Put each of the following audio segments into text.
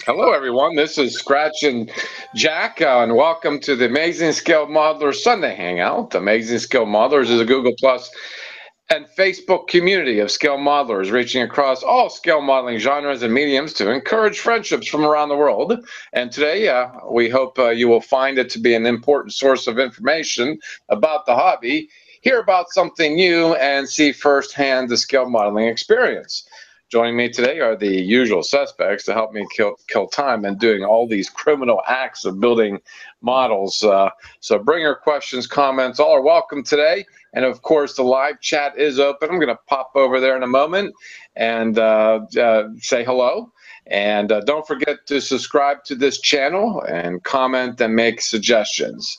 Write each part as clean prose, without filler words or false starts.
Hello, everyone. This is Scratch and Jack, and welcome to the Amazing Scale Modelers Sunday Hangout. Amazing Scale Modelers is a Google Plus and Facebook community of scale modelers reaching across all scale modeling genres and mediums to encourage friendships from around the world. And today, we hope you will find it to be an important source of information about the hobby, hear about something new, and see firsthand the scale modeling experience. Joining me today are the usual suspects to help me kill time in doing all these criminal acts of building models. So bring your questions, comments, all are welcome today. And of course, the live chat is open. I'm going to pop over there in a moment and say hello. And don't forget to subscribe to this channel and comment and make suggestions.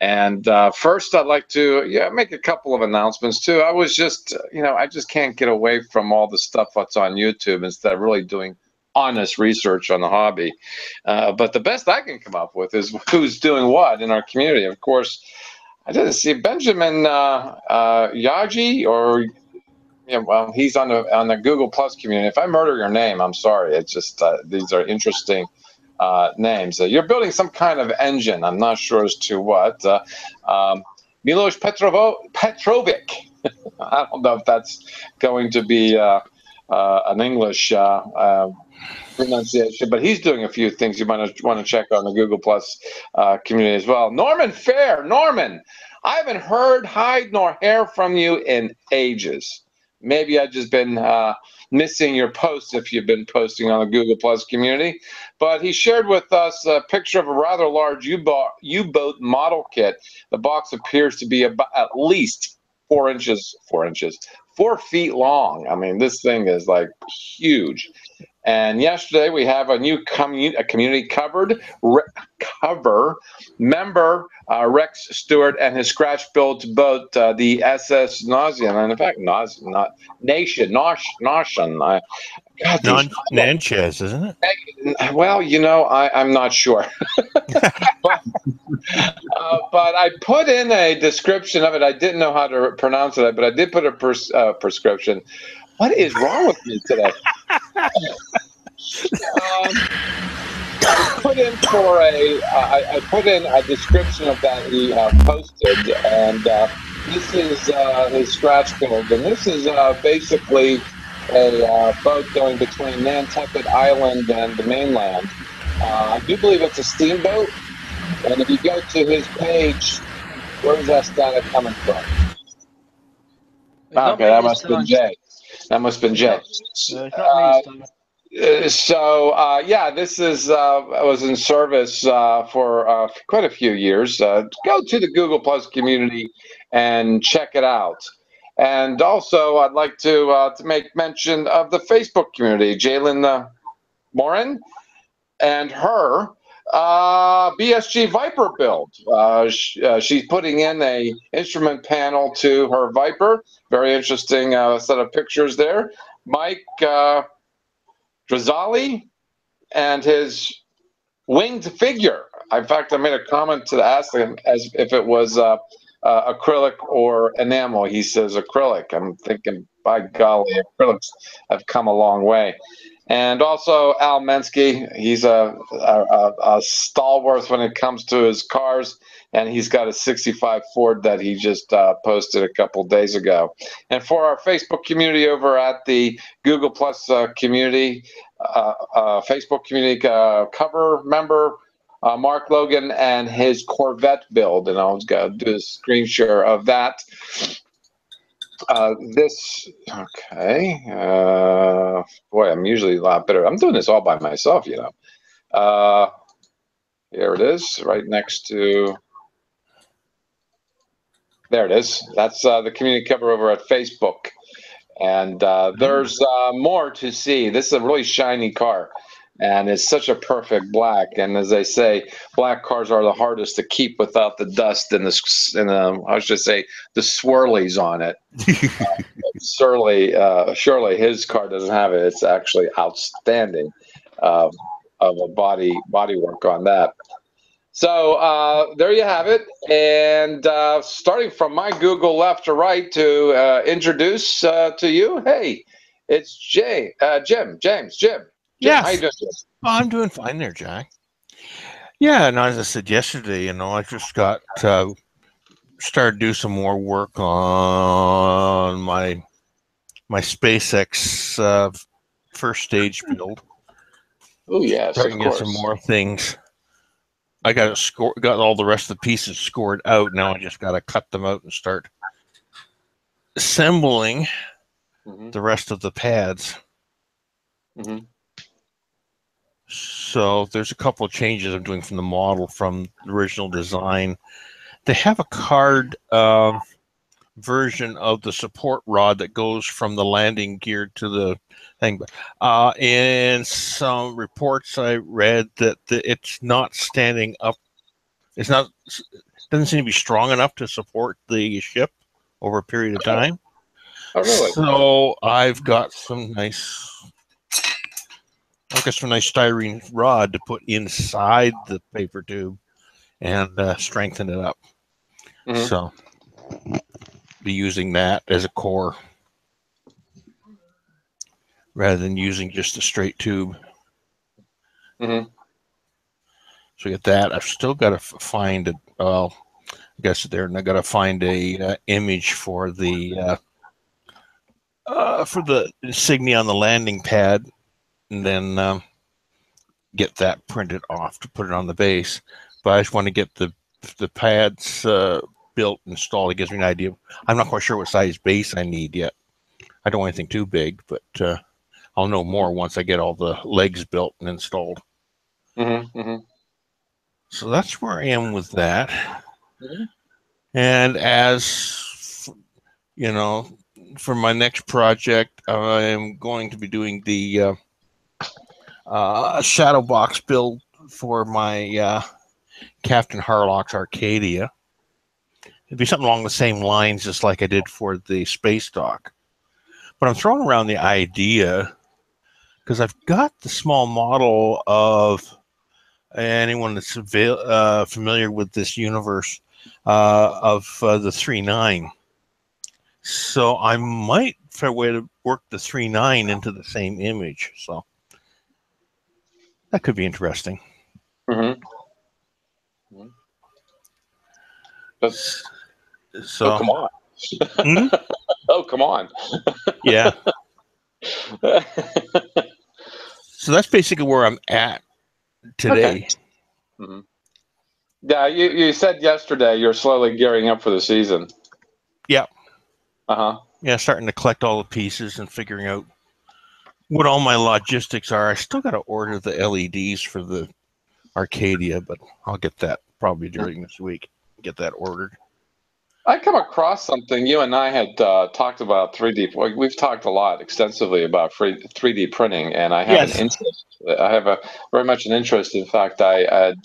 And first, I'd like to make a couple of announcements too. I was just, I just can't get away from all the stuff that's on YouTube instead of really doing honest research on the hobby. But the best I can come up with is who's doing what in our community. Of course, I didn't see Benjamin Yaji, or well, he's on the Google Plus community. If I murder your name, I'm sorry. It's just these are interesting names. You're building some kind of engine. I'm not sure as to what. Milos Petrovic. I don't know if that's going to be an English pronunciation, but he's doing a few things you might want to check on the Google Plus community as well. Norman Fair. Norman, I haven't heard hide nor hair from you in ages. Maybe I've just been missing your posts if you've been posting on the Google Plus community. But he shared with us a picture of a rather large U-boat model kit. The box appears to be about at least 4 feet long. I mean, this thing is like huge. And yesterday we have a new community cover member, Rex Stewart, and his scratch built boat, the SS Nauseam, and in fact, not Nation, Notion. God, these. Natchez, isn't it? Well, I'm not sure. but, but I put in a description of it. I didn't know how to pronounce it, but I did put a prescription. What is wrong with me today? I put in a description of that he posted, and this is his scratch build, and this is basically a boat going between Nantucket Island and the mainland. I do believe it's a steamboat, and if you go to his page, where's that data coming from? Okay, that must have been Jay. That must have been Jay. Yeah, this is was in service for quite a few years. Go to the Google Plus community and check it out. And also, I'd like to make mention of the Facebook community. Jalen Morin and her BSG Viper build. She's putting in a instrument panel to her Viper. Very interesting set of pictures there. Mike Drazali and his winged figure. In fact, I made a comment to ask him as if it was acrylic or enamel. He says acrylic. I'm thinking, by golly, acrylics have come a long way. And also Al Mensky, he's a stalwart when it comes to his cars, and he's got a 65 Ford that he just posted a couple days ago. And for our Facebook community over at the Google Plus community, Facebook community cover member, Mark Logan and his Corvette build, and I'll do a screen share of that. Okay. Boy, I'm usually a lot better. I'm doing this all by myself, Here it is, right next to. There it is. That's the community cover over at Facebook. And there's more to see. This is a really shiny car. And it's such a perfect black. And as they say, black cars are the hardest to keep without the dust and I should say, the swirlies on it. Surely his car doesn't have it. It's actually outstanding of a body work on that. So there you have it. And starting from my Google left to right to introduce to you, hey, it's Jim. Jim, how Yes. you doing? Oh, I'm doing fine there, Jack. Yeah, and as I said yesterday, I just got started to do some more work on my SpaceX first stage build. Oh, yes, of Starting to get some course. more things. I got all the rest of the pieces scored out. Now I just got to cut them out and start assembling the rest of the pads. Mm-hmm. So there's a couple of changes I'm doing from the model from the original design. They have a card version of the support rod that goes from the landing gear to the thing. In some reports I read that it's not standing up. It's not doesn't seem to be strong enough to support the ship over a period of time. Oh, really? So I've got some nice styrene rod to put inside the paper tube and strengthen it up. Mm-hmm. So be using that as a core rather than using just a straight tube. Mm-hmm. So get that. I've still got to find I guess there, and I got to find a image for the insignia on the landing pad, and then get that printed off to put it on the base. But I just want to get the pads built, installed. It gives me an idea. I'm not quite sure what size base I need yet. I don't want anything too big, but I'll know more once I get all the legs built and installed. Mm-hmm. Mm-hmm. So that's where I am with that. Mm-hmm. And as you know, for my next project, I am going to be doing the shadow box build for my Captain Harlock's Arcadia. It'd be something along the same lines, just like I did for the space dock. But I'm throwing around the idea because I've got the small model of anyone that's familiar with this universe of the 3.9. So I might figure a way to work the 3.9 into the same image. So that could be interesting. Mm-hmm. But, So, come on. mm-hmm. Oh, come on. Yeah. So that's basically where I'm at today. Okay. Mm-hmm. Yeah, you said yesterday you're slowly gearing up for the season. Yeah. Uh-huh. Yeah, starting to collect all the pieces and figuring out what all my logistics are. I still got to order the LEDs for the Arcadia, but I'll get that probably during this week. Get that ordered. I come across something you and I had talked about 3D. We've talked a lot extensively about 3D printing, and I have an Yes. interest. I have a very much an interest. In fact, I had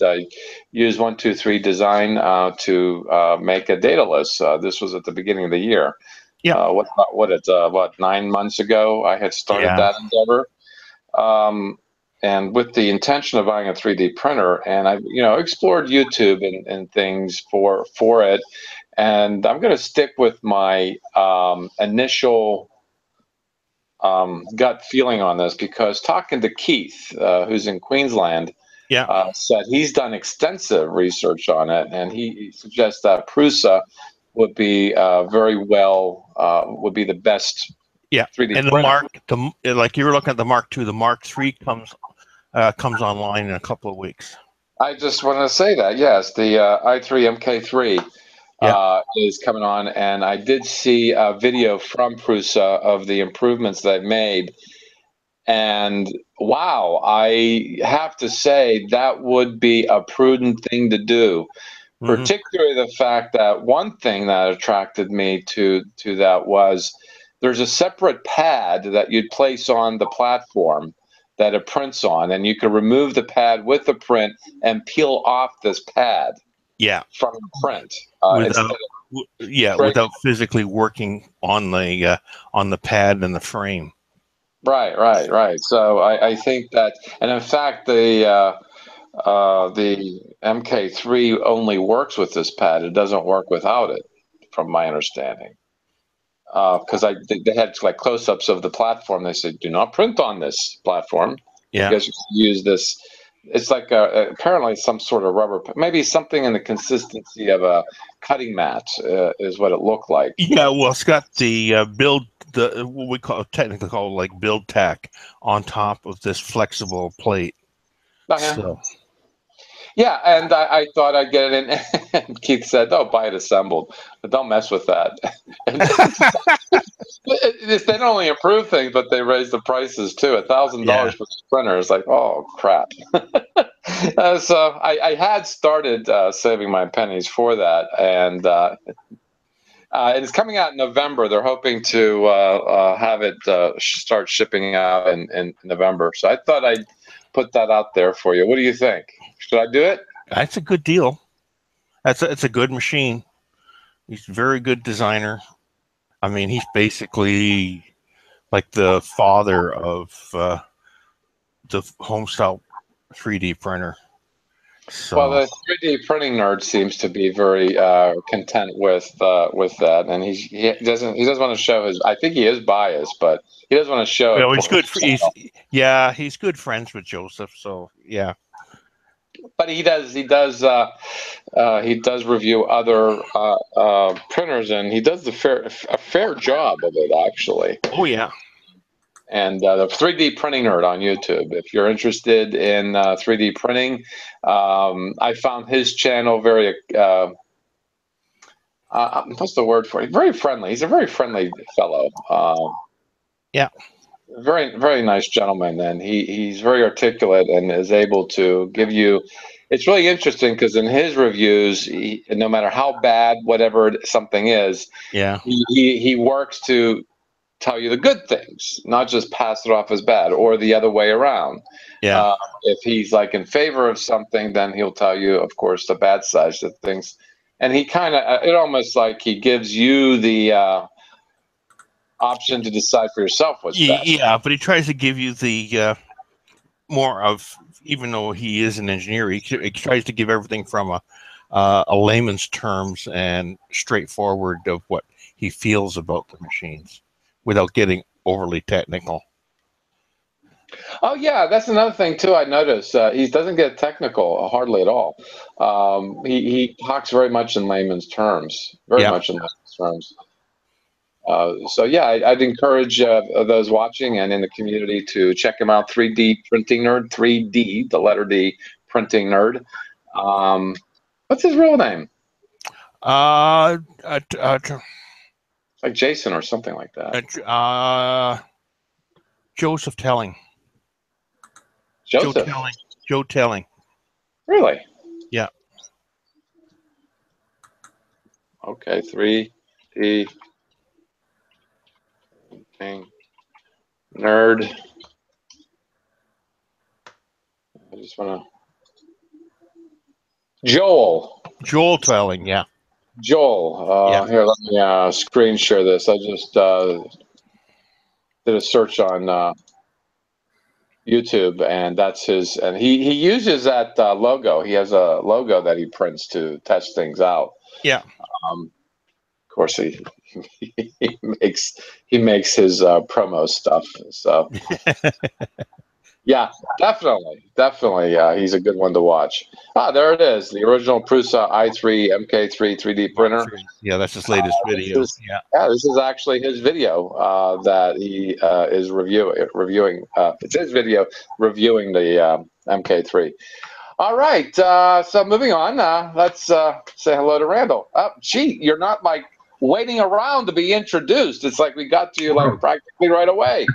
used 123 Design to make a data list. This was at the beginning of the year. Yeah. What 9 months ago I had started that endeavor. And with the intention of buying a 3D printer, and I, explored YouTube and things for it, and I'm going to stick with my initial gut feeling on this because talking to Keith, who's in Queensland, said he's done extensive research on it, and he suggests that Prusa would be would be the best. Yeah, 3D and printer. like you were looking at the Mark II, the Mark III comes online in a couple of weeks. I just want to say that, yes, the i3 MK3 is coming on, and I did see a video from Prusa of the improvements they've made. And wow, I have to say that would be a prudent thing to do, particularly the fact that one thing that attracted me to that was there's a separate pad that you'd place on the platform that it prints on, and you can remove the pad with the print and peel off this pad from the print without physically working on the pad and the frame. Right. So I think that, and in fact, the MK3 only works with this pad. It doesn't work without it, from my understanding. Because they had like close-ups of the platform. They said, "Do not print on this platform." I Yeah. guess you could use this. It's like apparently some sort of rubber, maybe something in the consistency of a cutting mat is what it looked like. Yeah, well, it's got the what we call technically called like build tack on top of this flexible plate. Oh, yeah. So Yeah, and I thought I'd get it in. And Keith said, "Oh, buy it assembled, but don't mess with that." And they don't only improve things, but they raise the prices too. yeah, $1,000 for the printer is like, oh crap. So I had started saving my pennies for that, and it's coming out in November. They're hoping to have it start shipping out in November. So I thought I'd put that out there for you. What do you think? Should I do it? that's a good deal. It's a good machine. He's a very good designer. I mean, he's basically like the father of the home style 3D printer. Well, So the 3D printing nerd seems to be very content with that, and he doesn't want to show his. I think he is biased, but he doesn't want to show it well, he's for his good. channel. He's good friends with Joseph. So yeah, But he does review other printers, and he does a fair job of it actually. oh yeah, And the 3D printing nerd on YouTube. If you're interested in 3D printing, I found his channel very what's the word for it? Very friendly. He's a very friendly fellow. yeah, Very nice gentleman, and he's very articulate and is able to give you. It's really interesting because in his reviews, no matter how bad whatever something is, yeah, he works to tell you the good things, not just pass it off as bad, or the other way around. yeah. If he's like in favor of something, then he'll tell you, of course, the bad sides of things. And he kind of, it almost like he gives you the option to decide for yourself what's best. Yeah, but he tries to give you the more of, even though he is an engineer, he tries to give everything from a layman's terms and straightforward of what he feels about the machines without getting overly technical. Oh yeah, that's another thing too. I noticed he doesn't get technical hardly at all. He talks very much in layman's terms, very Yeah, much in layman's terms. So yeah, I'd encourage those watching and in the community to check him out. 3D Printing Nerd, 3D, the letter D, Printing Nerd. Um, what's his real name? uh, uh, uh, Like Jason or something like that. Joseph Telling, Joseph. Joe Telling. Really? Yeah, Okay, 3D Printing Nerd. I just want to. Joel Telling. Yeah, Joel. yeah, Here, let me screen share this. I just did a search on YouTube, and that's his. And he uses that logo. He has a logo that he prints to test things out. yeah. Of course, he makes his promo stuff. So yeah, definitely, he's a good one to watch. Ah, there it is, the original Prusa i3 MK3 3D printer. Yeah, that's his latest video. Yeah, This is actually his video that he is reviewing. It's his video reviewing the MK3. All right, so moving on. Let's say hello to Randall. Gee, you're not like waiting around to be introduced. It's like we got to you like practically right away.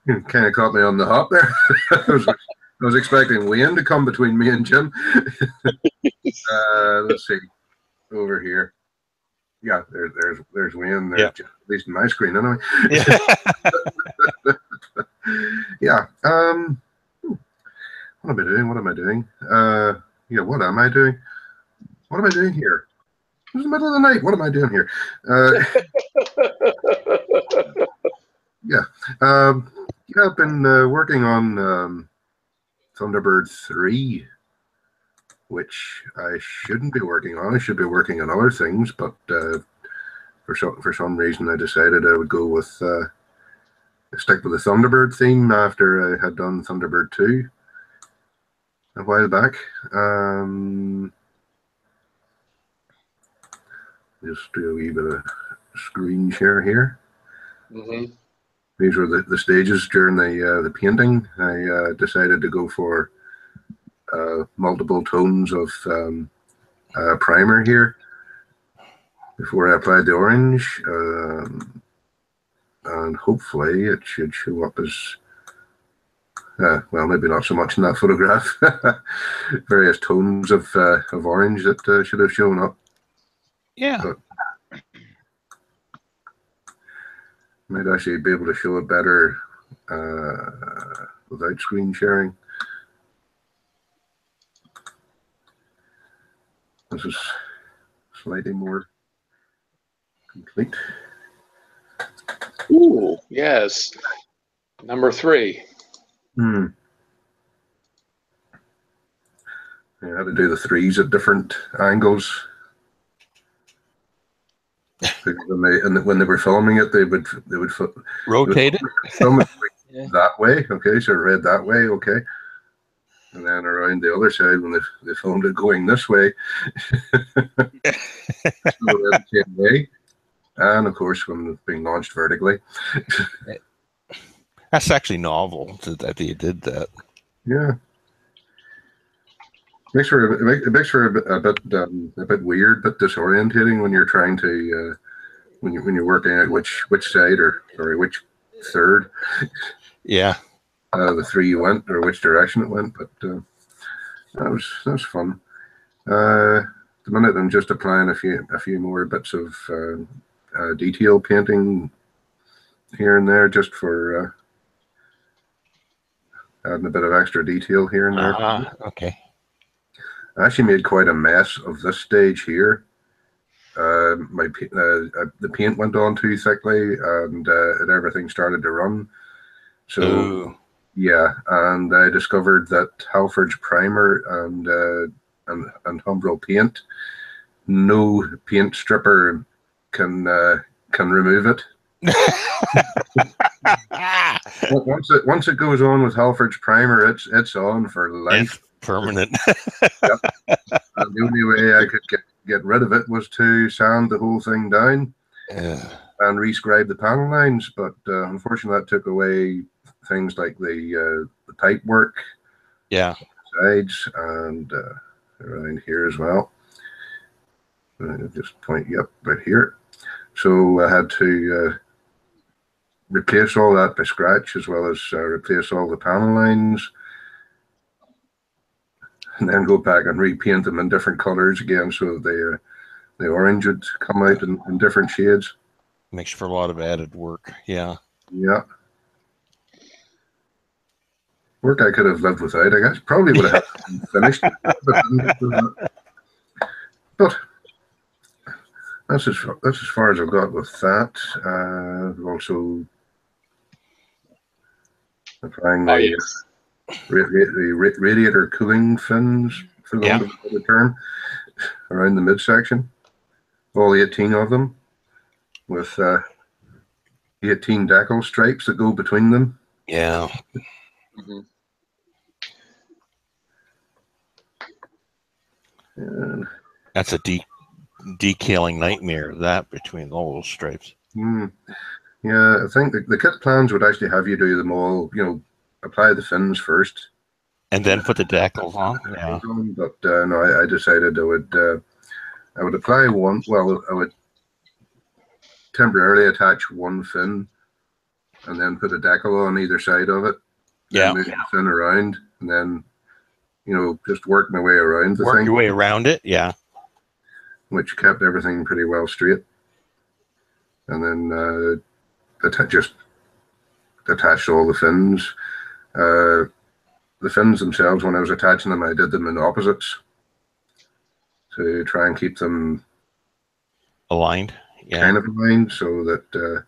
You kind of caught me on the hop there. I was expecting Wayne to come between me and Jim. Let's see, over here. Yeah, there's Wayne. There's Jim, at least in my screen, anyway. Yeah. What am I doing? What am I doing? Yeah, what am I doing? What am I doing here? It's the middle of the night. What am I doing here? Yeah. Yeah, I've been working on Thunderbird 3, which I shouldn't be working on. I should be working on other things, but for some reason I decided I would go with stick with the Thunderbird theme after I had done Thunderbird 2 a while back. Just do a wee bit of screen share here. Mm-hmm. These were the stages during the painting. I decided to go for multiple tones of primer here before I applied the orange. And hopefully it should show up as, well, maybe not so much in that photograph. Various tones of orange that should have shown up. Yeah. But might actually be able to show it better without screen sharing. This is slightly more complete. Ooh, yes. Number 3. I had to do the 3s at different angles. When they were filming it, they would Rotate it. film it that way. Okay, so read that way. Okay, and then around the other side when they filmed it going this way, so the same way. And of course, when it's being launched vertically. That's actually novel that they did that. Yeah. It makes for a bit weird, but disorientating when you're trying to when you're working out which side which third. The 3 went or which direction it went, but that was fun. At the minute I'm just applying a few more bits of detail painting here and there, just for adding a bit of extra detail here and there. Okay. I actually made quite a mess of this stage here. The paint went on too thickly, and everything started to run. So yeah, and I discovered that Halford's primer and Humbrol paint, no paint stripper can remove it. Once it goes on with Halford's primer, it's on for life. It's permanent. Yep. And the only way I could get rid of it was to sand the whole thing down and rescribe the panel lines. But unfortunately, that took away things like the pipe work, sides, and around here as well. I'll just point you up right here. So I had to replace all that by scratch, as well as replace all the panel lines, and then go back and repaint them in different colors again, so that the orange would come out in different shades. Makes for a lot of added work. Yeah. Work I could have lived without, I guess. Probably would have finished it, but that's as far as I've got with that. I've also applying the radiator cooling fins, for the want of a better term, around the midsection. All 18 of them, with 18 decal stripes that go between them. Yeah. And that's a decaling nightmare, that between all those stripes. Yeah, I think the kit plans would actually have you do them all, apply the fins first. And then put the decals on? Yeah. But no, I decided I would apply one, well, I would temporarily attach one fin and then put a decal on either side of it. Yeah. Move the fin around, and then, just work my way around the thing. Work your way around it, yeah. Which kept everything pretty well straight. And then just attached all the fins. The fins themselves, when I was attaching them, I did them in opposites to try and keep them aligned. Yeah. Kind of aligned, so that the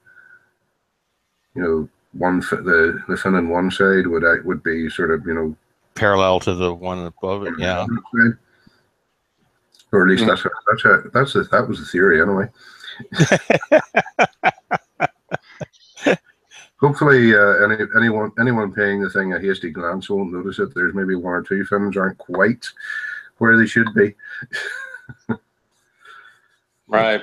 fin on one side would be sort of parallel to the one above it. Yeah. Or at least that was the theory anyway. Hopefully, anyone paying the thing a hasty glance won't notice it. There's maybe one or two fins aren't quite where they should be. Right.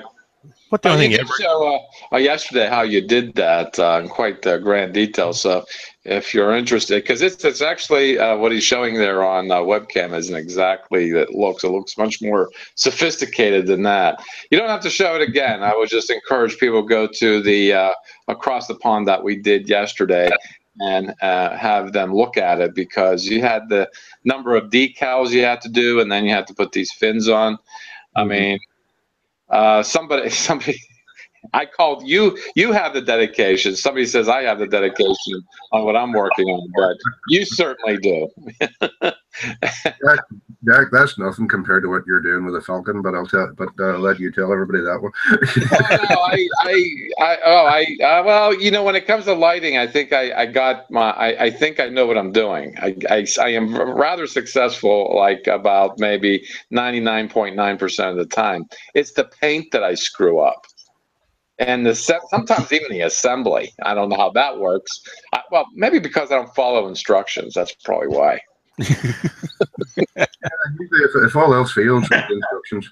But the only You thing did show yesterday how you did that in quite grand detail. So if you're interested, because it's actually what he's showing there on webcam isn't exactly that looks. It looks much more sophisticated than that. You don't have to show it again. I would just encourage people to go to the across the pond that we did yesterday and have them look at it, because you had the number of decals you had to do, and then you had to put these fins on. I mean. Somebody, I called you. You have the dedication. Somebody says I have the dedication on what I'm working on, but you certainly do. Jack, that's nothing compared to what you're doing with a Falcon. But I'll let you tell everybody that one. Well, you know, when it comes to lighting, I think I think I know what I'm doing. I am rather successful, like about maybe 99.9% of the time. It's the paint that I screw up. And sometimes even the assembly. I don't know how that works. Well, maybe because I don't follow instructions. That's probably why. If all else fails, read the instructions.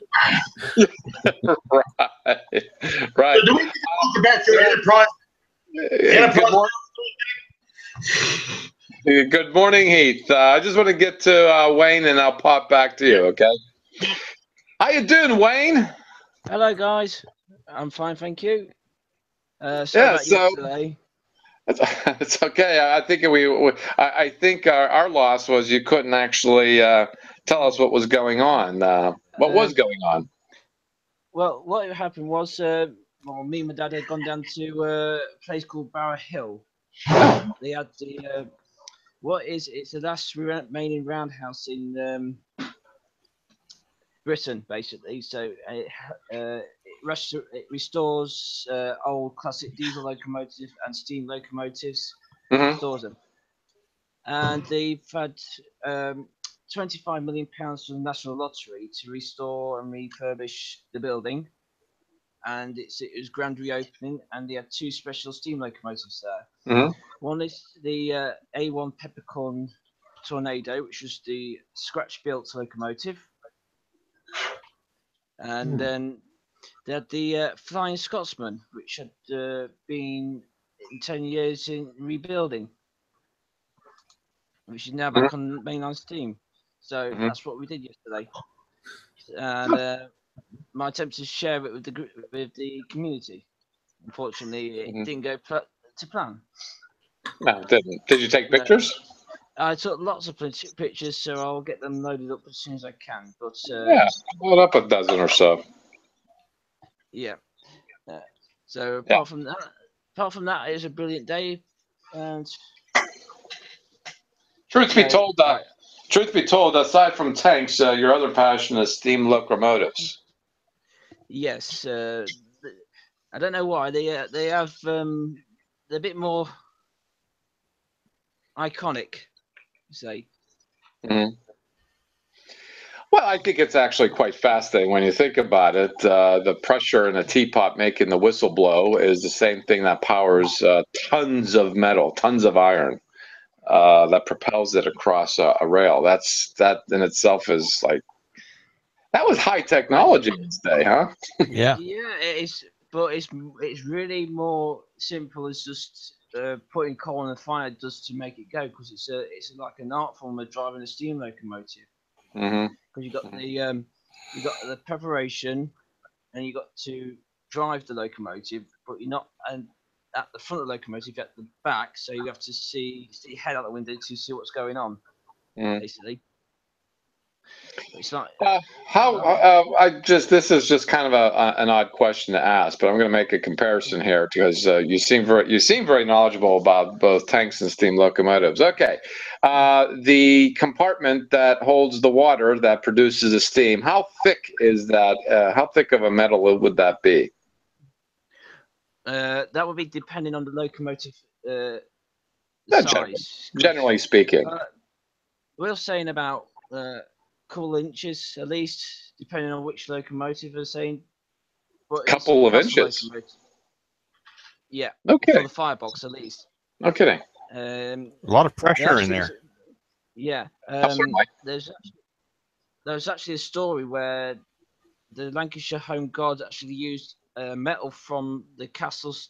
Right. So do we need to talk about your enterprise? Good morning, Heath. I just want to get to Wayne, and I'll pop back to you. Okay. How you doing, Wayne? Hello, guys. I'm fine, thank you. Sorry about yesterday. It's okay. I think I think our loss was you couldn't actually tell us what was going on. What was going on? Well, what happened was, me and my dad had gone down to a place called Barrow Hill. They had the it's the last remaining roundhouse in Britain, basically. So it restores old classic diesel locomotives and steam locomotives. Restores them, and they've had £25 million from the National Lottery to restore and refurbish the building. And it was grand reopening, and they had two special steam locomotives there. One is the A1 Peppercorn Tornado, which was the scratch-built locomotive. And then they had the Flying Scotsman, which had been 10 years in rebuilding, which is now back on mainline steam. So that's what we did yesterday. And my attempt to share it with the community. Unfortunately, it didn't go to plan. No, it didn't. Did you take pictures? I took lots of pictures, so I'll get them loaded up as soon as I can. But yeah, load up a dozen or so. Yeah. So apart from that, it was a brilliant day. And truth be told, aside from tanks, your other passion is steam locomotives. Yes. I don't know why they have they're a bit more iconic, say. Well, I think it's actually quite fascinating when you think about it. The pressure in a teapot making the whistle blow is the same thing that powers tons of metal, tons of iron, that propels it across a rail. That in itself is like, that was high technology today, huh? Yeah. Yeah, it is, but it's really more simple as just putting coal in the fire just to make it go, because it's like an art form of driving a steam locomotive. Because you got the preparation, and you got to drive the locomotive, but you're not at the front of the locomotive, at the back, so you have to see your head out the window to see what's going on, basically. It's like this is just kind of an odd question to ask, but I'm going to make a comparison here, because you seem very knowledgeable about both tanks and steam locomotives. Okay, the compartment that holds the water that produces the steam, how thick is that? How thick of a metal would that be? That would be depending on the locomotive size. Generally speaking, we're saying about couple inches at least, depending on which locomotive we're saying. But couple of inches. Yeah. Okay. For the firebox at least. No kidding. A lot of pressure in there. Yeah. Certainly. There's actually a story where the Lancashire Home Guards actually used metal from the Castle's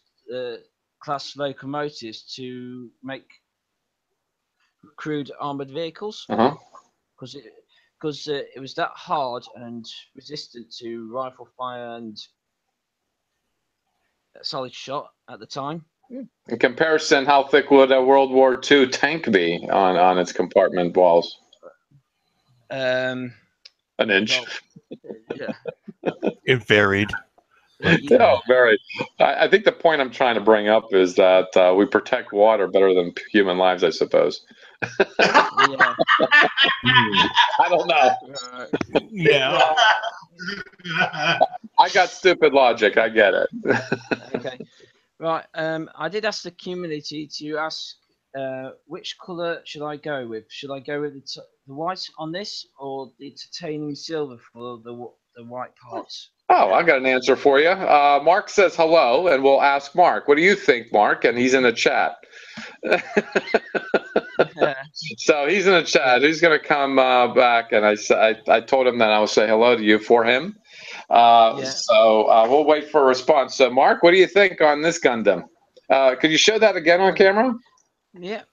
class locomotives to make crude armored vehicles because it was that hard and resistant to rifle fire and solid shot at the time. In comparison, how thick would a World War II tank be on its compartment walls? An inch. Well, yeah. It varied. Yeah, very. I think the point I'm trying to bring up is that we protect water better than human lives, I suppose. Yeah. I don't know. Yeah. I got stupid logic. I get it. Okay. Right. I did ask the community to ask which colour should I go with? Should I go with the white on this or the titanium silver for the white parts? Oh, I got an answer for you. Mark says hello, and we'll ask Mark. What do you think, Mark? And he's in the chat. So he's in the chat. He's going to come back, and I told him that I will say hello to you for him. So we'll wait for a response. So, Mark, what do you think on this Gundam? Could you show that again on camera? Yeah.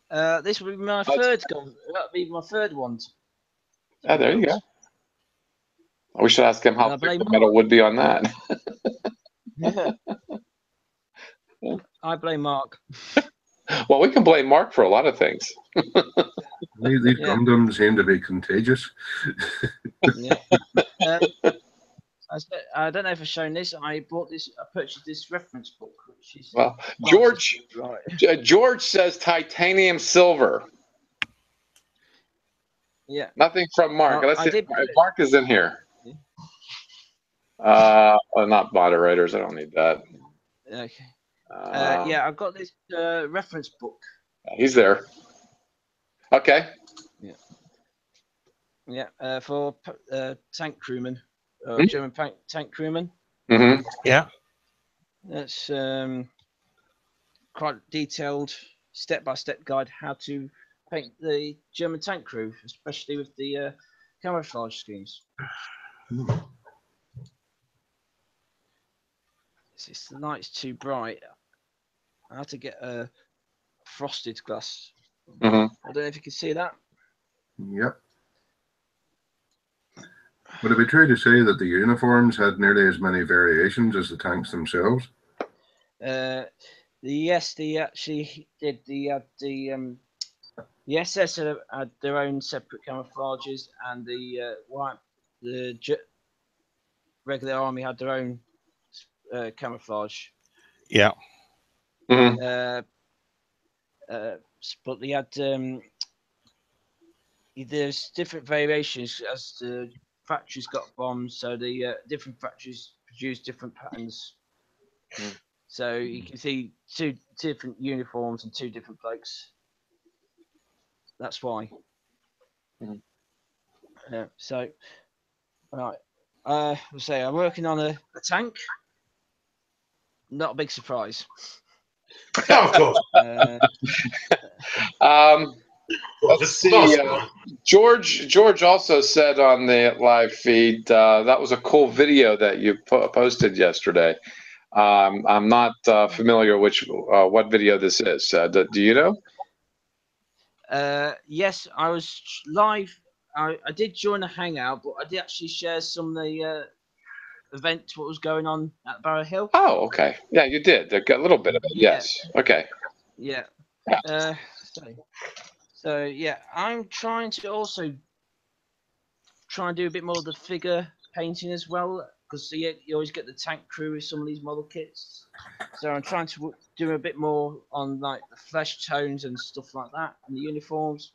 This will be my third gun. That'll be my third one. Oh, there you go. We should ask him how thick the metal would be on that. I blame Mark. Well, we can blame Mark for a lot of things. These Gundams seem to be contagious. Yeah. I don't know if I've shown this. I purchased this reference book, which is George says titanium silver. Yeah. Nothing from Mark. Let's see. Mark is in here. Not moderators. I don't need that. Okay. Yeah, I've got this reference book. He's there. Okay. Yeah. Yeah. For tank crewmen, German tank crewmen. Mm-hmm. Yeah. That's quite detailed, step-by-step guide how to paint the German tank crew, especially with the camouflage schemes. If the light's too bright, I have to get a frosted glass. Mm-hmm. I don't know if you can see that. Yep. Would it be true to say that the uniforms had nearly as many variations as the tanks themselves? Yes, they actually did. The SS had their own separate camouflages, and the regular army had their own camouflage. Yeah. Mm-hmm. But they had there's different variations as the factories got bombed, so the different factories produce different patterns. Mm. So you can see two different uniforms and two different blokes. That's why. Mm. So, right. I'll say I'm working on a tank. Not a big surprise. Of course. Let's see. George also said on the live feed that was a cool video that you posted yesterday. I'm not familiar what video this is. Do you know? Yes, I was live. I did join a hangout, but I did actually share some of the event, what was going on at Barrow Hill. Oh, okay. Yeah, you did. A little bit of it. Yeah. Yes. Okay. Yeah. So yeah, I'm trying to also try and do a bit more of the figure painting as well, because you always get the tank crew with some of these model kits. So I'm trying to do a bit more on like the flesh tones and stuff like that, and the uniforms.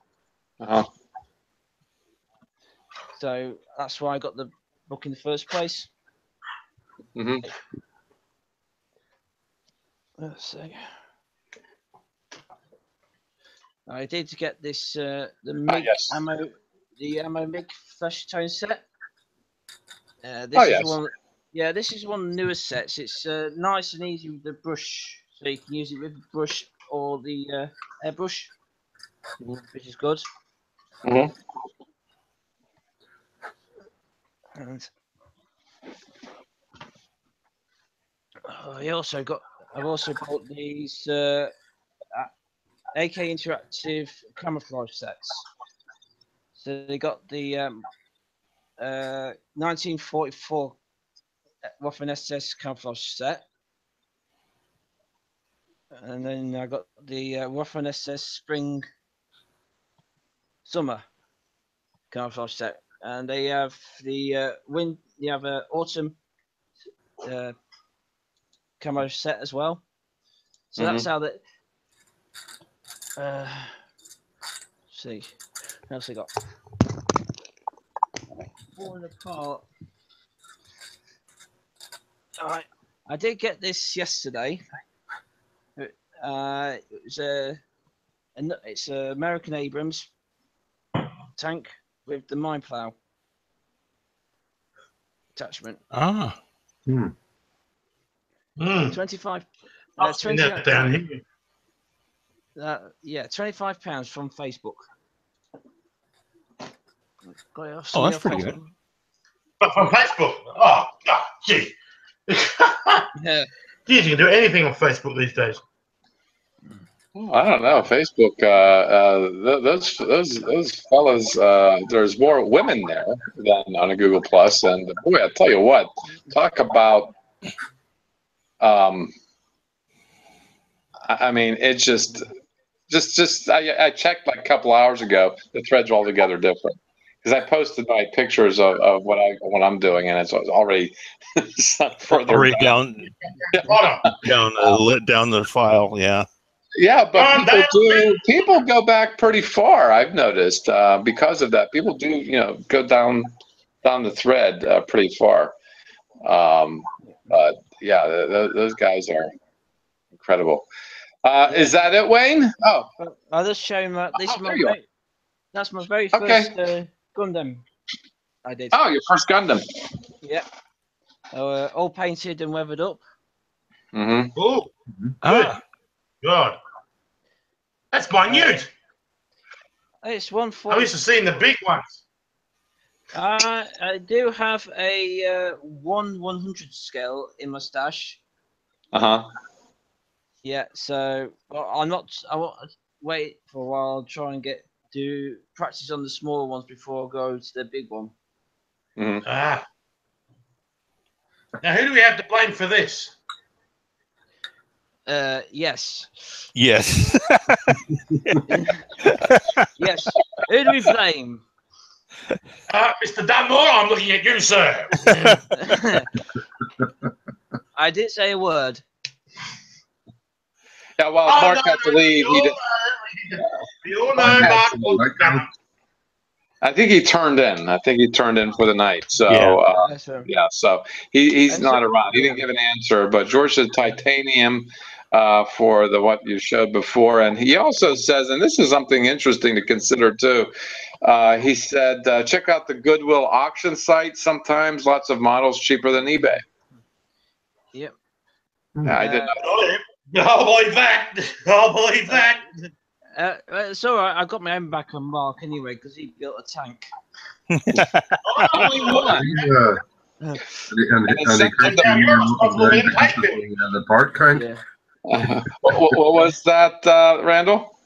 So that's why I got the book in the first place. Mm-hmm. Let's see. I did get this the MiG ammo, the ammo MiG flesh tone set. This is one. Yeah, this is one of the newest sets. It's nice and easy with the brush, so you can use it with the brush or the airbrush, which is good. Mm-hmm. And I've also bought these AK Interactive camouflage sets. So they got the 1944 Waffen SS camouflage set, and then I got the Waffen SS Spring Summer camouflage set, and they have the autumn camo set as well. So that's how that. See, what else I got? Falling apart. Alright, I did get this yesterday. It's a American Abrams tank with the mine plow attachment. Ah. 25. I've seen that down here. Yeah, £25 from Facebook. Got it off Oh, that's pretty good. But from Facebook? Oh, gee. Yeah. Geez, you can do anything on Facebook these days. I don't know. Facebook, those fellas, there's more women there than on a Google Plus. And boy, I tell you what, talk about, I mean, it's just I checked like a couple hours ago. The threads are altogether different because I posted my pictures of what I'm doing, and it's already further Already down the file. Yeah. Yeah, but people go back pretty far. I've noticed because of that. People do go down the thread pretty far. But yeah, those guys are incredible. Is that it, Wayne? Oh, I'll just show you that's my very Okay. first Gundam I did. Oh, your first Gundam. Yeah. All painted and weathered up. Mm-hmm. Oh, good. God. That's minute. It's 140. I'm used to seeing the big ones. I do have a 1/100 scale in my stash. Yeah, so I want to wait for a while, try and do practice on the smaller ones before I go to the big one. Now, who do we have to blame for this? Yes. Yes. Yes. Who do we blame? Mr. Dunmore, I'm looking at you, sir. I didn't say a word. Yeah, well, Mark had to leave. We all know Mark was coming. I think he turned in. For the night. So Yeah. So he's not around. He didn't give an answer. But George said titanium for what you showed before, and he also says, and this is something interesting to consider too. He said, check out the Goodwill auction site. Sometimes lots of models cheaper than eBay. Yep. Yeah, I didn't know. I'll believe that. I'll believe that. It's all right. I got my own back on Mark anyway because he built a tank. And he the part count. Yeah. What was that, Randall?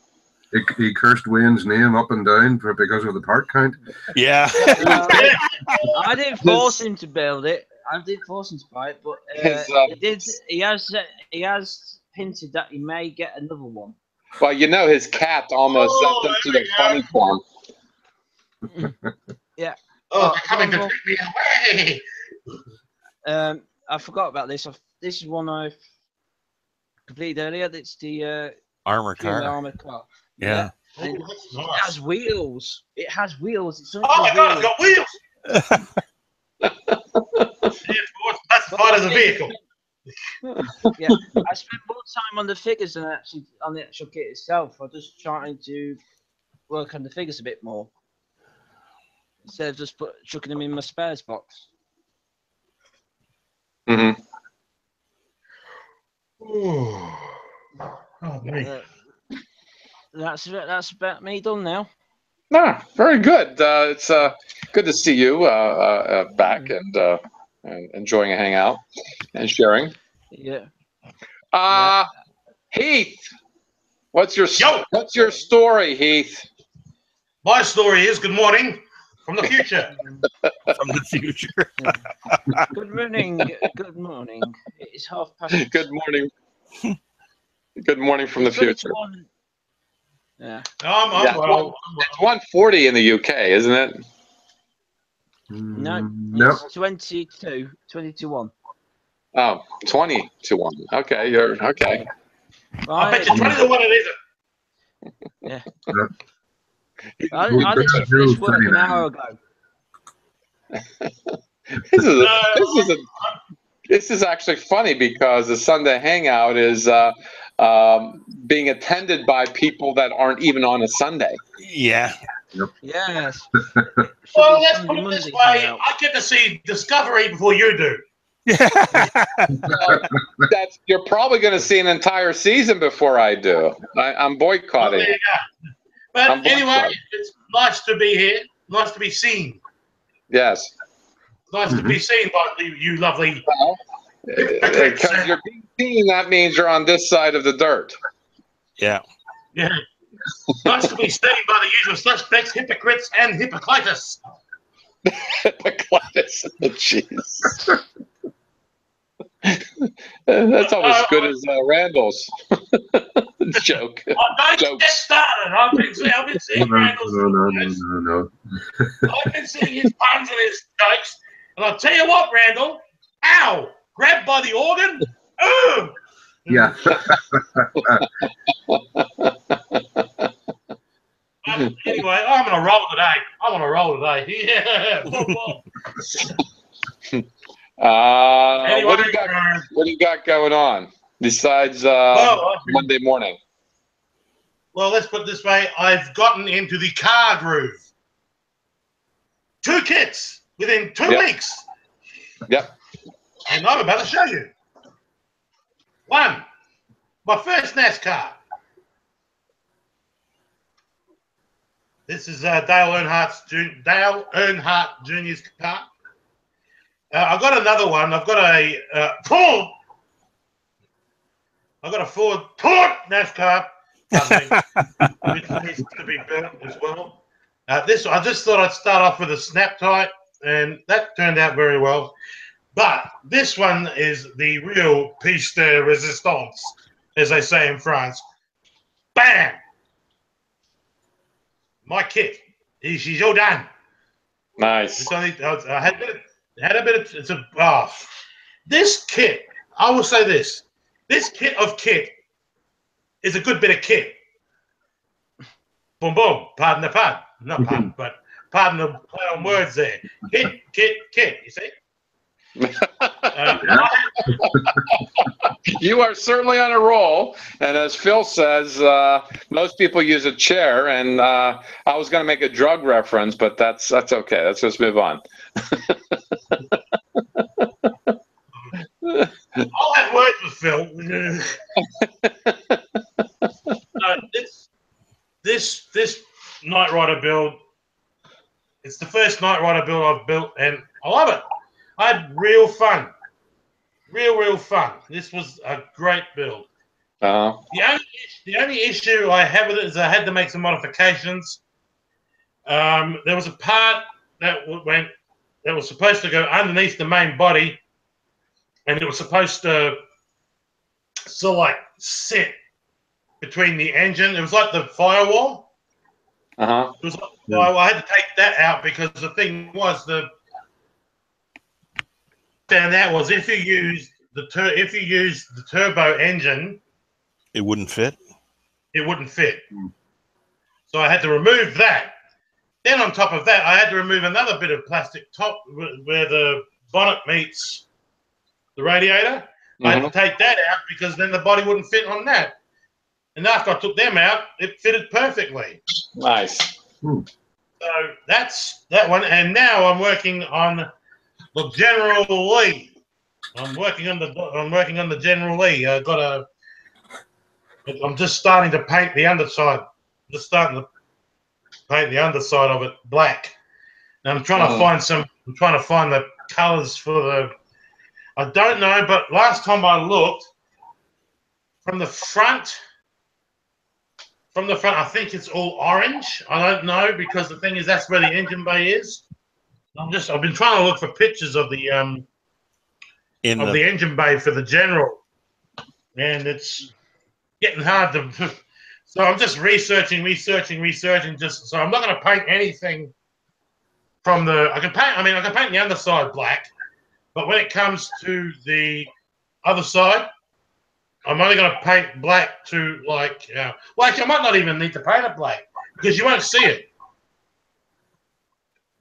He cursed Wayne's name up and down because of the part count. Yeah. I didn't force him to build it. I did force him to buy it, but he has hinted that he may get another one. Well, his cat almost sent him to the funny farm. Yeah. Oh, they're coming to take me away. I forgot about this. This is one I've completed earlier. It's the armored car. Yeah. It has wheels. It has wheels. It's oh my God, it's got wheels. That's fine as a vehicle. Yeah, I spent more time on the figures than actually on the actual kit itself. I'm just trying to work on the figures a bit more instead of just chucking them in my spares box. Oh, man. that's about me done now. No, very good. It's good to see you back and enjoying a hangout and sharing. Yeah. Heath, what's your story, Heath? My story is good morning from the future. From the future. Good morning. Good morning. It's 1:30. Good morning. Good morning from the future. Yeah. It's 1:40 in the UK, isn't it? No, No. it's 20 to 1. Oh, 20 to 1. Okay, you're okay. I bet you 20 to 1 it isn't. Yeah. Yep. I literally finished work an hour ago. This is actually funny because the Sunday Hangout is being attended by people that aren't even on a Sunday. Yeah. Yep. Yes. Well, let's put it this way. I get to see Discovery before you do. You're probably going to see an entire season before I do. I'm boycotting. Well, there you go. But anyway, it's nice to be here. Nice to be seen. Yes. Nice to be seen by you lovely. Because you're being seen, that means you're on this side of the dirt. Yeah. Yeah. Nice to be seen by the usual suspects, hypocrites, and Hippocrates. Hippocrates. Jeez. That's almost as good as Randall's joke. Don't get started. I've been seeing Randall's. No. I've been seeing his puns and his jokes. And I'll tell you what, Randall. Ow! Grabbed by the organ. Ugh! Yeah. Anyway, I'm on a roll today. Yeah. Anyway, what do you got going on besides Monday morning? Well, let's put it this way. I've gotten into the car groove. 2 kits within 2 weeks. Yep. And I'm about to show you. 1, my first NASCAR. This is Dale Earnhardt Jr.'s car. I've got another one. I've got a Ford NASCAR, which needs to be built as well. I just thought I'd start off with a snap tight, and that turned out very well. But this one is the real piece de resistance, as they say in France. Bam! My kit. She's all done. Nice. I had a bit of this kit. I will say this. This kit is a good bit of kit. Boom, boom. Pardon the pun. Not pun, but pardon the play on words there. Kit. You see? You are certainly on a roll, and as Phil says, most people use a chair. And I was going to make a drug reference, but that's okay. Let's just move on. I'll have words with Phil. This Knight Rider build. It's the first Knight Rider build I've built, and I love it. I had real fun. Real fun. This was a great build. The only issue I have with it is I had to make some modifications. There was a part that was supposed to go underneath the main body, and it was supposed to sort of like sit between the engine. It was like the firewall. It was like the firewall. I had to take that out because the thing was if you use the turbo engine, it wouldn't fit. It wouldn't fit. So I had to remove that. Then on top of that, I had to remove another bit of plastic top where the bonnet meets the radiator. I had to take that out because then the body wouldn't fit on that. And after I took them out, it fitted perfectly. Nice. So that's that one. And now I'm working on the General Lee. I'm working on the General Lee. I'm just starting to paint the underside just starting to paint the underside of it black. And I'm trying to find I'm trying to find the colors for the. I don't know, but last time I looked, from the front, I think it's all orange. I don't know, because the thing is, that's where the engine bay is. I've been trying to look for pictures of the the engine bay for the General, and it's getting hard to. So I'm just researching. Just so I'm not going to paint anything from the. I can paint the underside black, but when it comes to the other side, I'm only going to paint black to like. Well, actually, I might not even need to paint it black because you won't see it.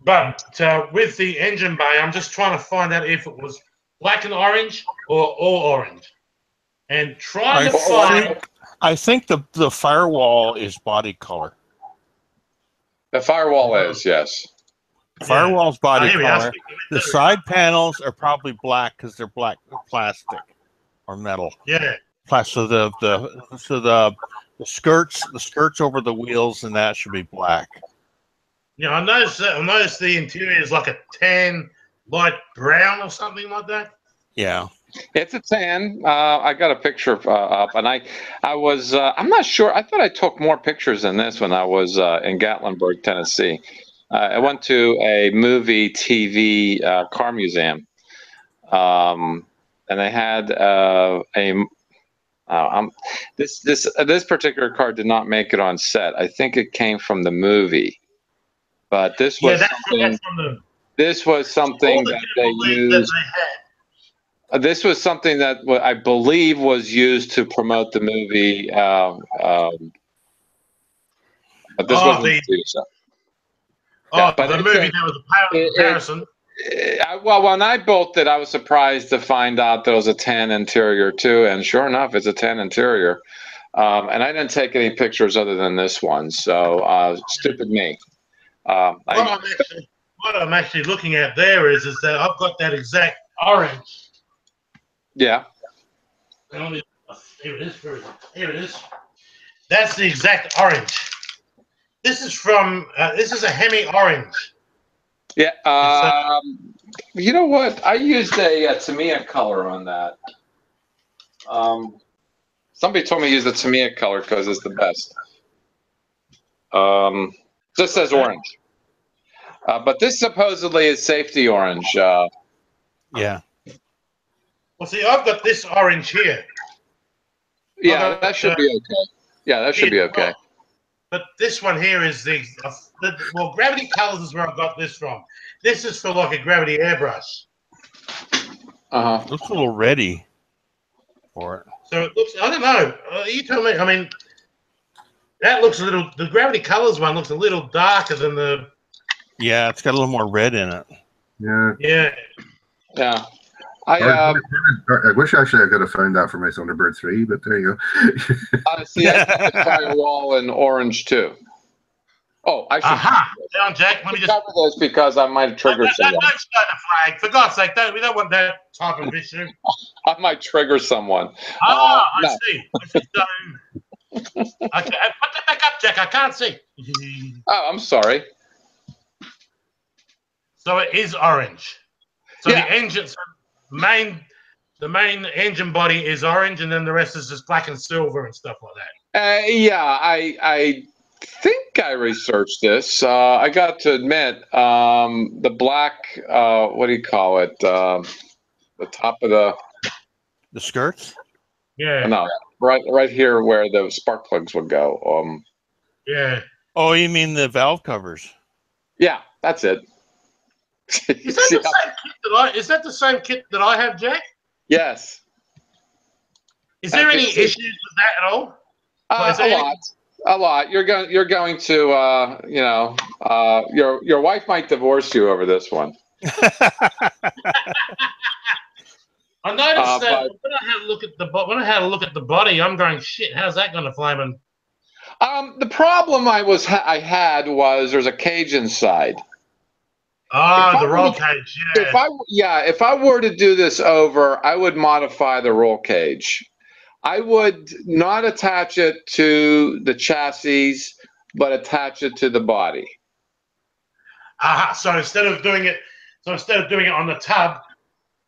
But with the engine bay, I'm just trying to find out if it was black and orange or all orange, and trying to find. I think the firewall is body color. The firewall is, yes. Firewall's body color. The side panels are probably black because they're black plastic or metal. Yeah. So the skirts over the wheels and that should be black. Yeah, I noticed the interior is like a tan, light brown or something like that. Yeah. It's a tan. I got a picture up, and I was I'm not sure. I thought I took more pictures than this when I was in Gatlinburg, Tennessee. I went to a movie TV car museum, and they had this particular car did not make it on set. I think it came from the movie, but this was something that they used. This was something that I believe was used to promote the movie. But this wasn't the movie that was a comparison. Well, when I built it, I was surprised to find out there was a tan interior too, and sure enough, it's a tan interior. And I didn't take any pictures other than this one, so stupid me. What I'm actually looking at there is that I've got that exact orange. Yeah. Here it is. Here it is. That's the exact orange. This is from. This is a Hemi orange. Yeah. You know what? I used a Tamiya color on that. Somebody told me to use the Tamiya color because it's the best. This says orange. But this supposedly is safety orange. Yeah. Well, see, I've got this orange here. Yeah, that should be okay. Yeah, that should be okay. But this one here is well, Gravity Colors is where I got this from. This is for like a Gravity airbrush. Looks a little ready for it. So it looks. I don't know. You tell me. I mean, that looks a little. The Gravity Colors one looks a little darker than the. Yeah, it's got a little more red in it. Yeah. Yeah. Yeah. I wish actually I could have found that for my Thunderbird 3, but there you go. See, I got the firewall in orange too. Oh, I should. Down, Jack. Let me just cover this because I might trigger someone. Don't start the flag, for God's sake! We don't want that type of issue. I might trigger someone. I see. Okay, put that back up, Jack. I can't see. Oh, I'm sorry. So it is orange. So the engine. The main engine body is orange, and then the rest is just black and silver and stuff like that. Yeah, I think I researched this. I got to admit, the black, what do you call it? The top of the skirts. Yeah. No, right here where the spark plugs would go. Yeah. Oh, you mean the valve covers? Yeah, that's it. Is that the same kit that I have, Jack? Yes. Is there any issues with that at all? A lot. You're going to your wife might divorce you over this one. I noticed that when I had a look at the body, I'm going, shit, how's that going to flame? The problem I had was there's a cage inside. The roll cage, yeah. If I were to do this over, I would modify the roll cage. I would not attach it to the chassis but attach it to the body. So instead of doing it on the tub,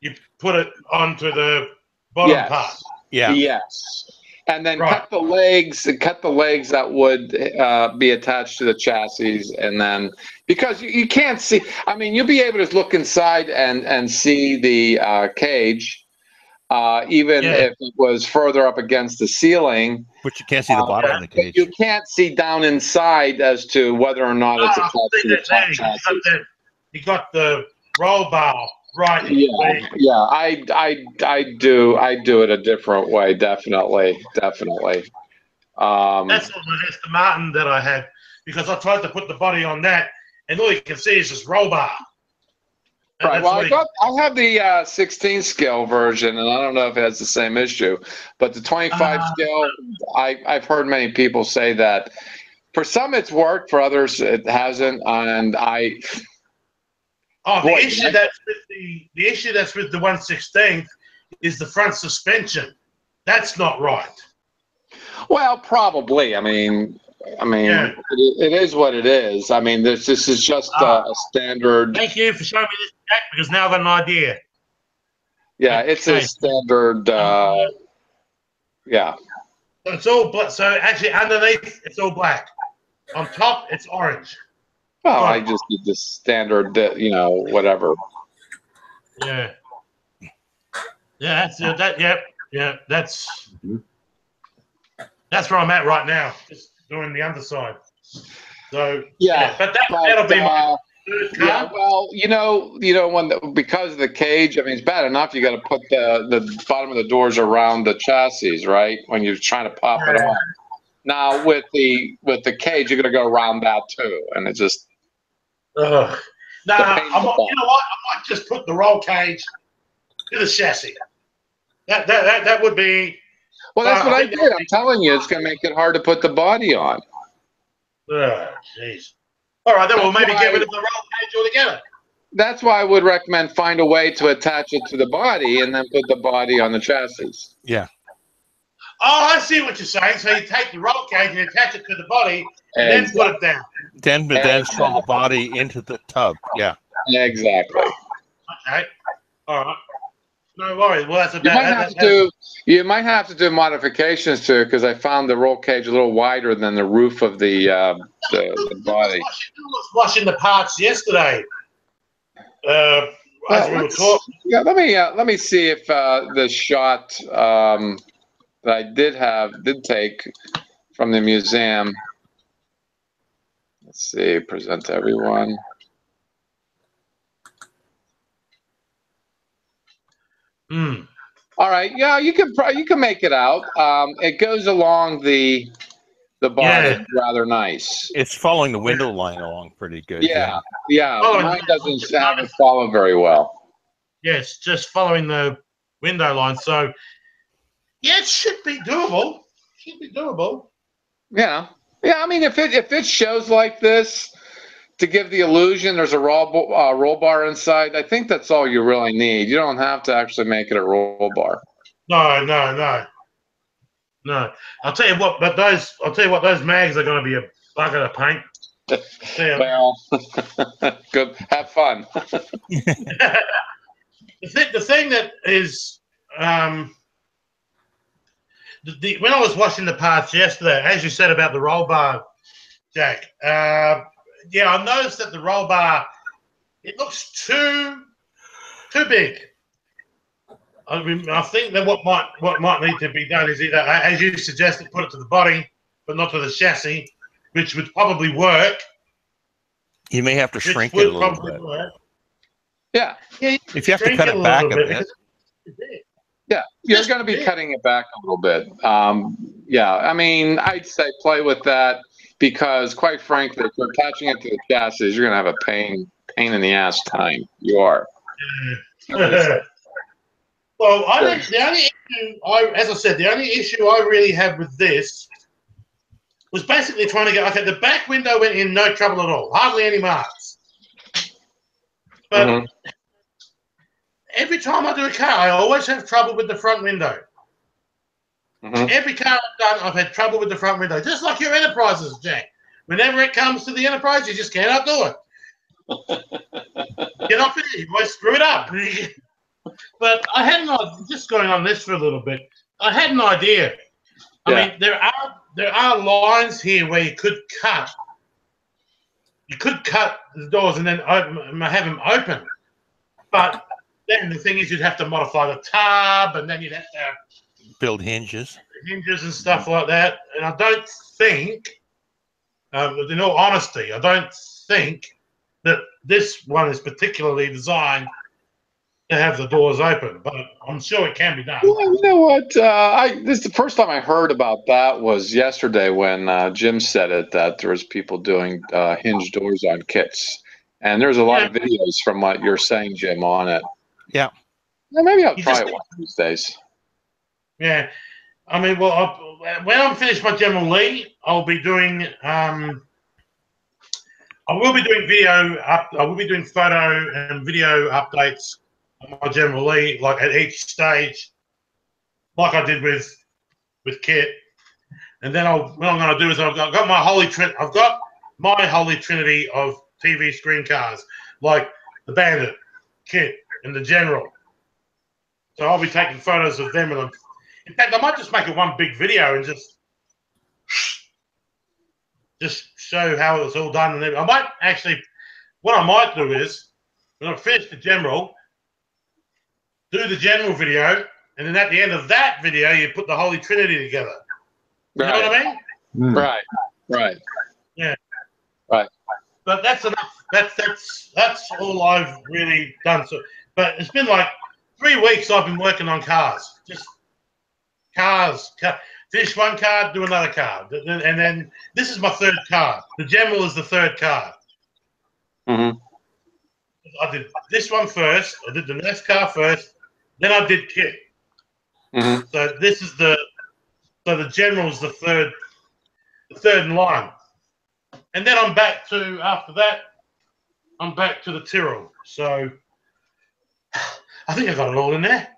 you put it onto the bottom part. Yeah. Yes. And then Right. cut the legs that would be attached to the chassis, and then because you can't see, I mean, you'll be able to look inside and see the cage, even if it was further up against the ceiling. But you can't see the bottom of the cage. You can't see down inside as to whether or not it's attached to the top chassis. You got the roll bar. Right. Yeah. I do it a different way. Definitely. That's the Martin that I had, because I tried to put the body on that, and all you can see is this roll bar. Right. Well, I have the 16 scale version, and I don't know if it has the same issue, but the 25 scale, I've heard many people say that for some it's worked, for others it hasn't, and the issue that's with the 1/16 is the front suspension. That's not right. Well, probably. I mean, it is what it is. I mean, this is just a standard. Thank you for showing me this, Jack, because now I've got an idea. Yeah, it's a standard. Yeah. So it's all black. So actually, underneath it's all black. On top, it's orange. Oh, I just did the standard, whatever. Yeah. Yeah, that's that. Yep. Yeah, that's where I'm at right now. Just doing the underside. So but that'll be my third car. Yeah, well, because of the cage, I mean, it's bad enough you got to put the bottom of the doors around the chassis, right? When you're trying to pop it on. Now with the cage, you're gonna go around that too, and it just. You know what? I might just put the roll cage to the chassis. That would be. Well, that's what I did. I'm telling you, it's going to make it hard to put the body on. Oh, jeez. All right, then we'll maybe get rid of the roll cage altogether. That's why I would recommend find a way to attach it to the body and then put the body on the chassis. Yeah. Oh, I see what you're saying. So you take the roll cage and attach it to the body, and then put it down. Then throw the body into the tub. Yeah. Exactly. Okay. All right. No worries. Well, that's you might have to do modifications to it, because I found the roll cage a little wider than the roof of the body. I was washing the parts yesterday. As we were talking. Yeah. Let me see if the shot that I did take from the museum. Let's see. Present to everyone. All right. Yeah, you can make it out. It goes along the body rather nice. It's following the window line along pretty good. Yeah. Mine doesn't have it follow very well. Yeah, it's just following the window line. So, yeah, it should be doable. Yeah. I mean, if it shows like this to give the illusion there's a roll bar inside, I think that's all you really need. You don't have to actually make it a roll bar. No. I'll tell you what, those mags are going to be a bucket of paint. Well, good. Have fun. The thing that is, when I was washing the parts yesterday, as you said about the roll bar, Jack, I noticed that the roll bar, it looks too big. I mean, I think that what might need to be done is either, as you suggested, put it to the body, but not to the chassis, which would probably work. You may have to shrink it a little bit. Yeah. If you have to cut it back a bit. Yeah, you're going to be cutting it back a little bit. I mean, I'd say play with that, because quite frankly, if you're attaching it to the chassis, you're going to have a pain in the ass time. You are. Well, I think the only issue, the only issue I really have with this was basically trying to get, okay, the back window went in no trouble at all, hardly any marks. But every time I do a car, I always have trouble with the front window. Every car I've done, I've had trouble with the front window, just like your Enterprises, Jack. whenever it comes to the Enterprise, you just cannot do it. Get off it, you might screw it up. But I had just going on this for a little bit. I had an idea. I mean, there are lines here where you could cut. You could cut the doors and then have them open. But then the thing is, you'd have to modify the tub, and then you'd have to build hinges and stuff like that. And I don't think, in all honesty, I don't think that this one is particularly designed to have the doors open, but I'm sure it can be done. Well, you know what? This is the first time I heard about that was yesterday when Jim said it, that there was people doing hinge doors on kits, and there's a lot of videos from what you're saying, Jim, on it. Yeah. Well, maybe I'll try it one of these days. Yeah, I mean, well, when I'm finished my General Lee, I'll be doing. I will be doing video. I will be doing photo and video updates on my General Lee, like at each stage, like I did with Kit. And then what I'm going to do is I've got my holy trinity of TV screen cars, like the Bandit, Kit, and the General. So I'll be taking photos of them, and in fact, I might just make it one big video and just show how it's all done. And then I might actually, what I might do is, when I finish the General, do the General video, and then at the end of that video, you put the Holy Trinity together. You know what I mean? Right. Yeah. Right. But that's enough. That's all I've really done. So, but it's been like 3 weeks I've been working on cars. Just cars. Finish one car, do another car. And then this is my 3rd car. The General is the 3rd car. Mm-hmm. I did this one first. I did the next car first. Then I did Kit. Mm-hmm. So this is the General's the third in line. And then after that, I'm back to the Tyrrell. So I think I got it all in there.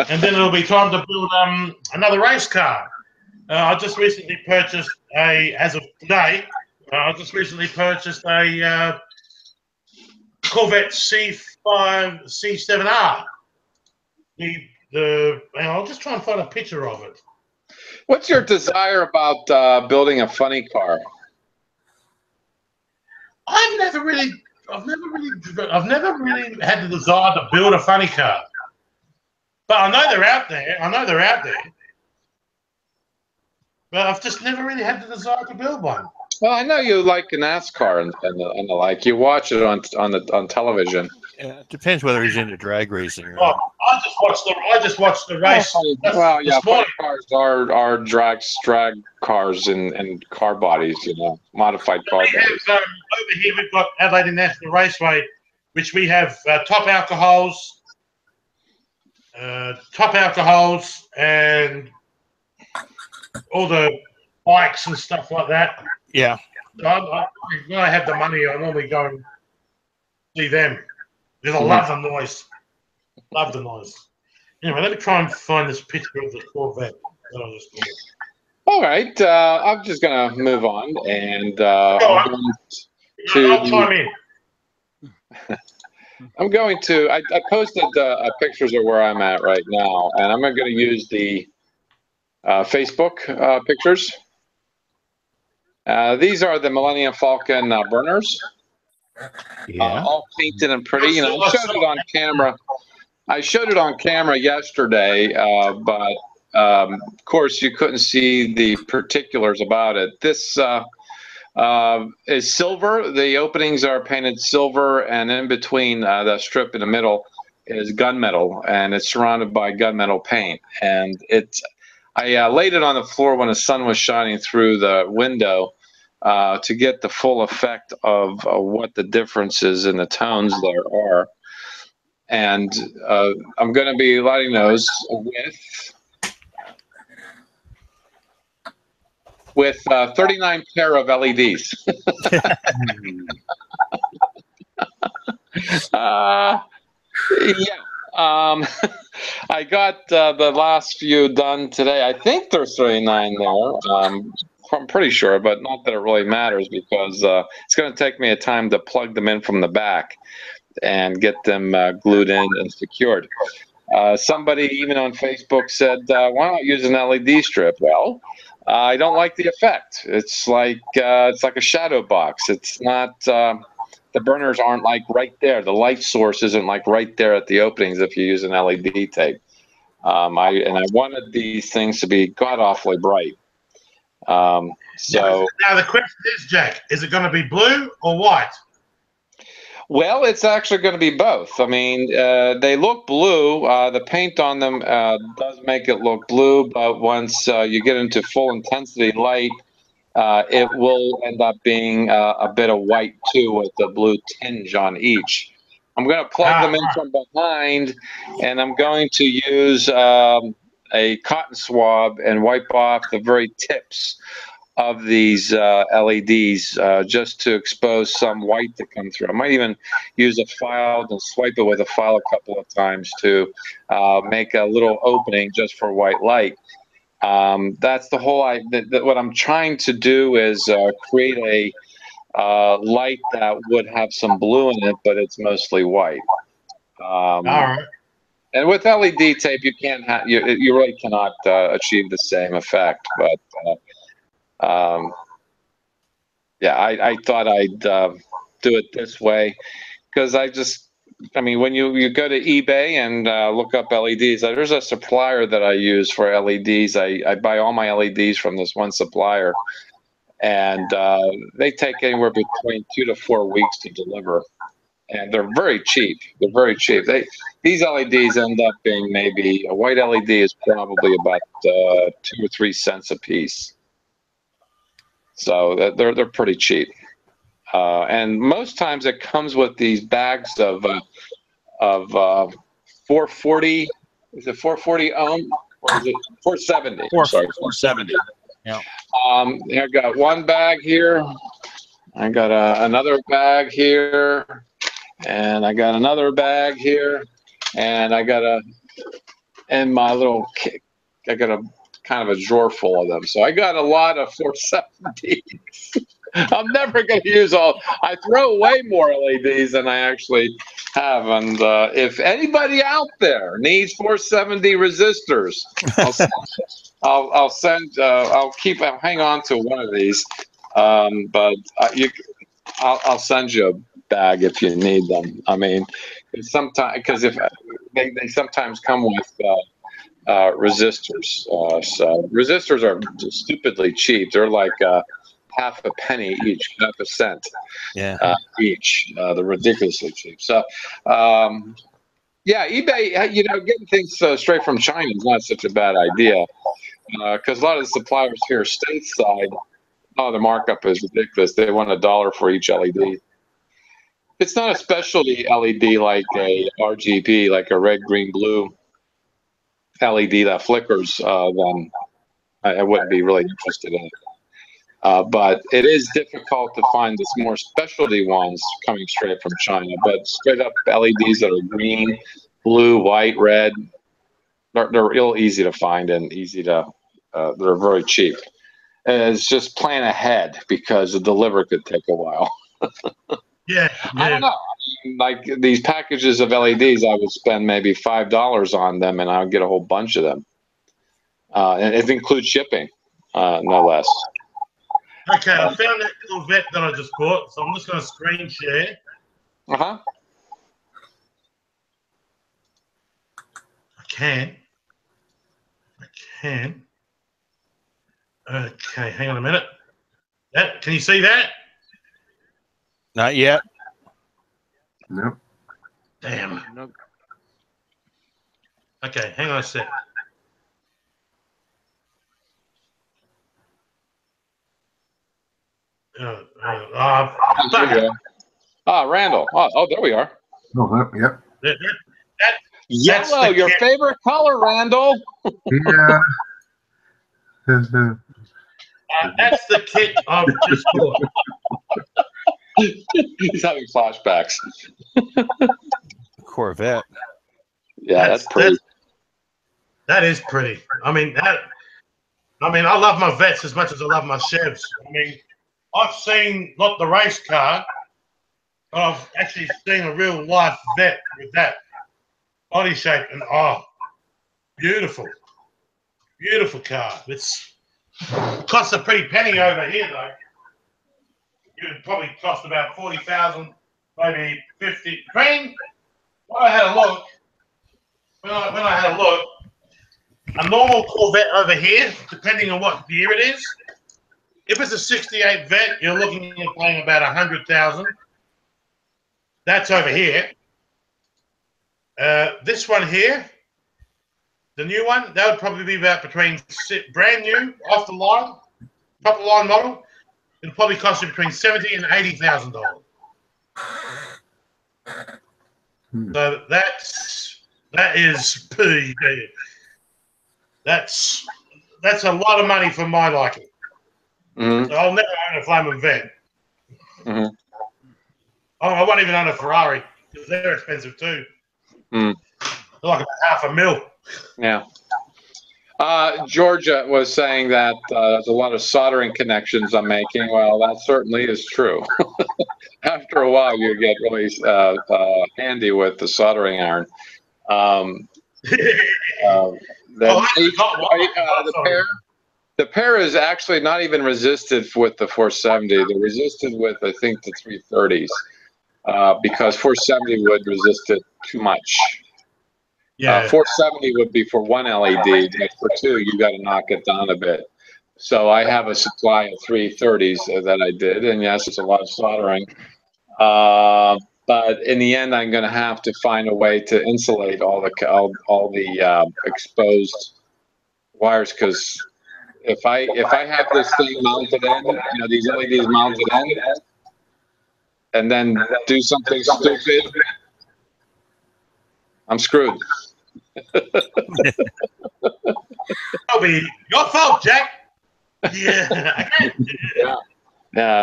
And then it'll be time to build another race car. I just recently purchased as of today, I just recently purchased a Corvette C5 C7R. I'll just try and find a picture of it. What's your desire about building a funny car? I've never really had the desire to build a funny car. But I know they're out there. But I've just never really had the desire to build one. Well, I know you like NASCAR and the like. You watch it on television. Yeah, it depends whether he's into drag racing or Well, not. I just watched the race. Well, yeah, funny cars are drag cars and car bodies, modified car bodies. Over here we've got Adelaide National Raceway, which we have top alcohols, and all the bikes and stuff like that. Yeah. So when I have the money, I normally go and see them because I love the noise. Love the noise. Anyway, let me try and find this picture of the Corvette that I just bought. All right, I'm just gonna move on, and I'll chime in. I'm going to. I posted pictures of where I'm at right now, and I'm going to use the Facebook pictures. These are the Millennium Falcon burners. Yeah. All painted and pretty. I showed it on camera. I showed it on camera yesterday, but of course you couldn't see the particulars about it. This is silver. The openings are painted silver, and in between the strip in the middle is gunmetal, and it's surrounded by gunmetal paint. And I laid it on the floor when the sun was shining through the window to get the full effect of what the differences in the tones there are. And I'm going to be lighting those with 39 pair of LEDs. Yeah. I got the last few done today. I think there's 39 there. I'm pretty sure, but not that it really matters because it's going to take me a time to plug them in from the back and get them glued in and secured. Somebody even on Facebook said, "Why not use an LED strip?" Well, I don't like the effect. It's like a shadow box. It's not. The burners aren't like right there. The light source isn't like right there at the openings if you use an LED tape. I wanted these things to be god awfully bright. So now the question is, Jack, is it going to be blue or white? Well, it's actually going to be both. I mean, they look blue. The paint on them does make it look blue, but once you get into full intensity light, it will end up being a bit of white too, with the blue tinge on each. I'm going to plug them in from behind, and I'm going to use a cotton swab and wipe off the very tips of these LEDs just to expose some white to come through. I might even use a file and swipe it with a file a couple of times to make a little opening just for white light. That's the whole what I'm trying to do is create a light that would have some blue in it, but it's mostly white. All right. And with LED tape, you can't have you really cannot achieve the same effect. But yeah, I thought I'd do it this way because I mean, when you go to eBay and look up LEDs, there's a supplier that I use for LEDs. I buy all my LEDs from this one supplier, and they take anywhere between 2 to 4 weeks to deliver, and they're very cheap. They're very cheap. These LEDs end up being maybe a white LED is probably about 2 or 3 cents a piece. So they're pretty cheap, and most times it comes with these bags of 440. Is it 440 ohm or is it 470? Sorry, 470. Yeah. I got one bag here. I got another bag here, and I got another bag here, and I got my little kit. I got a kind of a drawer full of them. So I got a lot of 470s. I'm never going to use all. I throw away more LEDs than I actually have. And if anybody out there needs 470 resistors, I'll hang on to one of these. But I'll send you a bag if you need them. I mean, sometimes because if they sometimes come with resistors. So resistors are stupidly cheap. They're like half a penny each, half a cent each. They're ridiculously cheap. So yeah, eBay, getting things straight from China is not such a bad idea because a lot of the suppliers here stateside, the markup is ridiculous. They want $1 for each LED. It's not a specialty LED like a RGB, like a red, green, blue LED that flickers, then I wouldn't be really interested in it. But it is difficult to find the more specialty ones coming straight from China. But straight up LEDs that are green, blue, white, red, they're real easy to find and they're very cheap. And it's just plan ahead because the delivery could take a while. Yeah. I don't know. Like these packages of LEDs, I would spend maybe $5 on them, and I would get a whole bunch of them. And it includes shipping, no less. Okay, I found that little vet that I just bought, so I'm just going to screen share. Uh-huh. I can. Okay, hang on a minute. Can you see that? Not yet. No. Damn. Nope. Okay, hang on a sec. Randall. Oh, there we are. Oh, yep. Yellow, your favorite color, Randall. Yeah. That's the kit I've just bought. He's having flashbacks. Corvette. Yeah, that's pretty. That is pretty. I mean, I love my vets as much as I love my chevs. I mean, I've seen not the race car, but I've actually seen a real life vet with that body shape, and beautiful, beautiful car. It's costs a pretty penny over here though. It would probably cost about 40,000, maybe 50. When I had a look, when I had a look, a normal Corvette over here, depending on what year it is, if it's a '68 Vet, you're looking at paying about 100,000. That's over here. This one here, the new one, that would probably be about between brand new, off the line, top of the line model. It'll probably cost you between $70,000 and $80,000. So that is pretty. That's a lot of money for my liking. So I'll never own a Flaming Vet. I won't even own a Ferrari because they're expensive too. They're like about $500,000. Yeah. Georgia was saying that there's a lot of soldering connections I'm making. Well, that certainly is true. After a while, you get really handy with the soldering iron. The pair is actually not even resisted with the 470. They're resisted with, I think, the 330s because 470 would resist it too much. Yeah, 470 would be for one LED, but for two, you got to knock it down a bit. So I have a supply of 330s that I did, and yes, it's a lot of soldering. But in the end, I'm going to have to find a way to insulate all the exposed wires, because if I have this thing mounted in, these LEDs mounted in, and then do something stupid, I'm screwed. That'll be your fault, Jack. Yeah.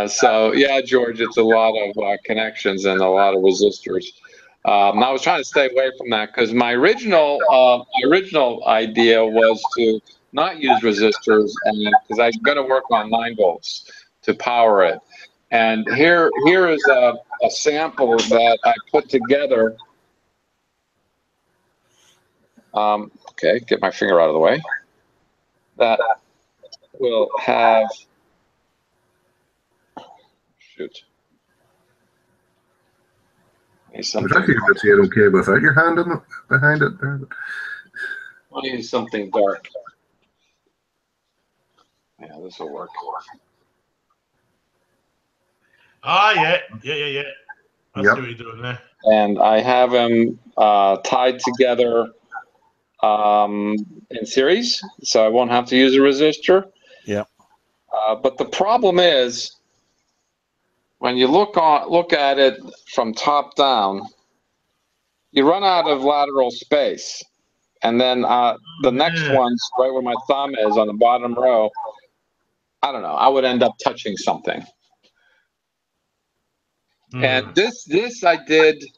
So yeah, George, it's a lot of connections and a lot of resistors. I was trying to stay away from that because my original idea was to not use resistors, and because I'm going to work on 9 volts to power it. And here is a sample that I put together. Okay, get my finger out of the way. That will have, shoot. Something. I think it's okay without your hand behind it there. I'll use something dark. Yeah, this will work. Yeah. I see what you're doing there. And I have them tied together in series, so I won't have to use a resistor. Yeah. But the problem is, when you look at it from top down, you run out of lateral space, and then the next one's right where my thumb is on the bottom row. I don't know. I would end up touching something. And this I did. If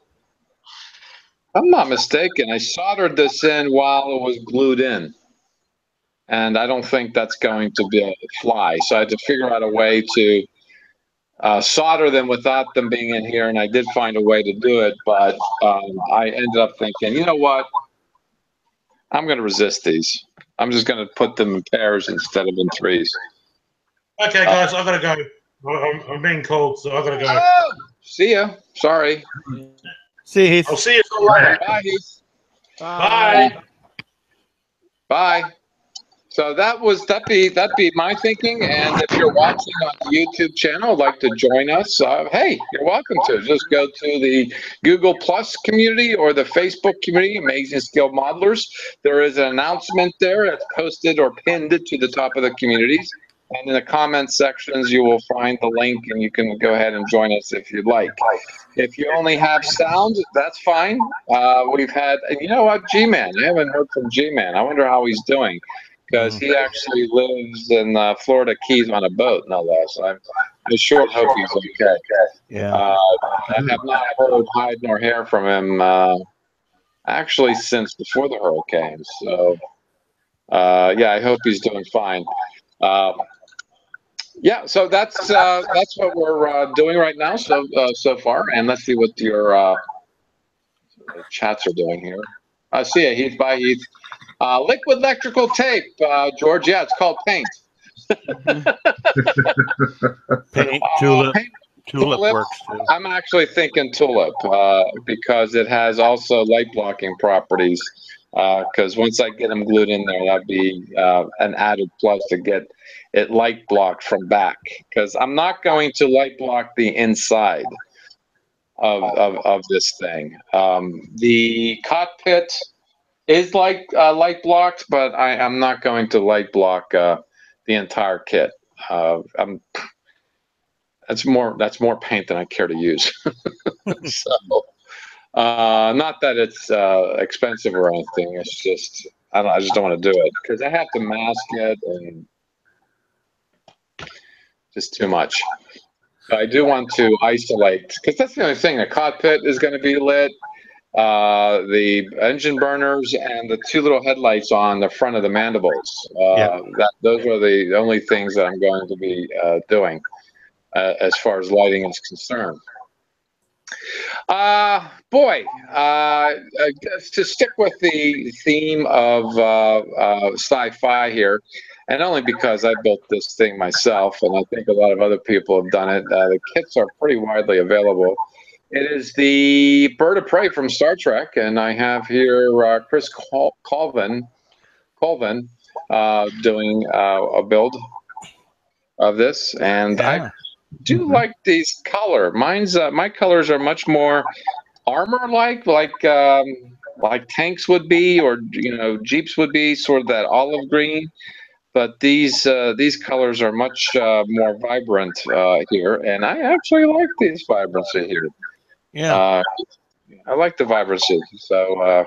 I'm not mistaken, I soldered this in while it was glued in, and I don't think that's going to be a fly. So I had to figure out a way to solder them without them being in here, and I did find a way to do it, but I ended up thinking, you know what? I'm going to resist these. I'm just going to put them in pairs instead of in threes. Okay, guys, I've got to go. I'm being called, so I've got to go. Oh, see ya. Sorry. See you, Heath. I'll see you later. Bye, Heath. Bye. Bye. So that'd be my thinking. And if you're watching on the YouTube channel, like to join us, hey, you're welcome to. Just go to the Google Plus community or the Facebook community, Amazing Skill Modelers. There is an announcement there. It's posted or pinned to the top of the communities. And in the comments sections, you will find the link, and you can go ahead and join us if you'd like. If you only have sound, that's fine. We've had, and you know what, G-Man, I haven't heard from G-Man. I wonder how he's doing, because he actually lives in Florida Keys on a boat, no less. I sure hope he's okay. Yeah. I have not heard hide nor hair from him actually since before the hurricane. So yeah, I hope he's doing fine. Yeah, so that's what we're doing right now. So far, and let's see what your chats are doing here. I see a Heath by Heath. Liquid electrical tape, George. Yeah, it's called paint. Paint, tulip. Paint, Tulip works too. I'm actually thinking tulip because it has also light blocking properties. Because once I get them glued in there, that'd be an added plus to get it light blocked from back. Because I'm not going to light block the inside of this thing. The cockpit is like light blocked, but I'm not going to light block the entire kit. That's more paint than I care to use. So, not that it's expensive or anything. It's just I just don't want to do it because I have to mask it and just too much. So I do want to isolate because that's the only thing. The cockpit is going to be lit. The engine burners and the two little headlights on the front of the mandibles. Those are the only things that I'm going to be doing. As far as lighting is concerned. To stick with the theme of sci-fi here, and only because I built this thing myself, and I think a lot of other people have done it, the kits are pretty widely available. It is the Bird of Prey from Star Trek, and I have here Chris Colvin doing a build of this, and I do like these color. My colors are much more armor-like, like tanks would be, or Jeeps would be, sort of that olive green. But these colors are much more vibrant here, and I actually like these vibrancy here. Yeah, I like the vibrancy. So,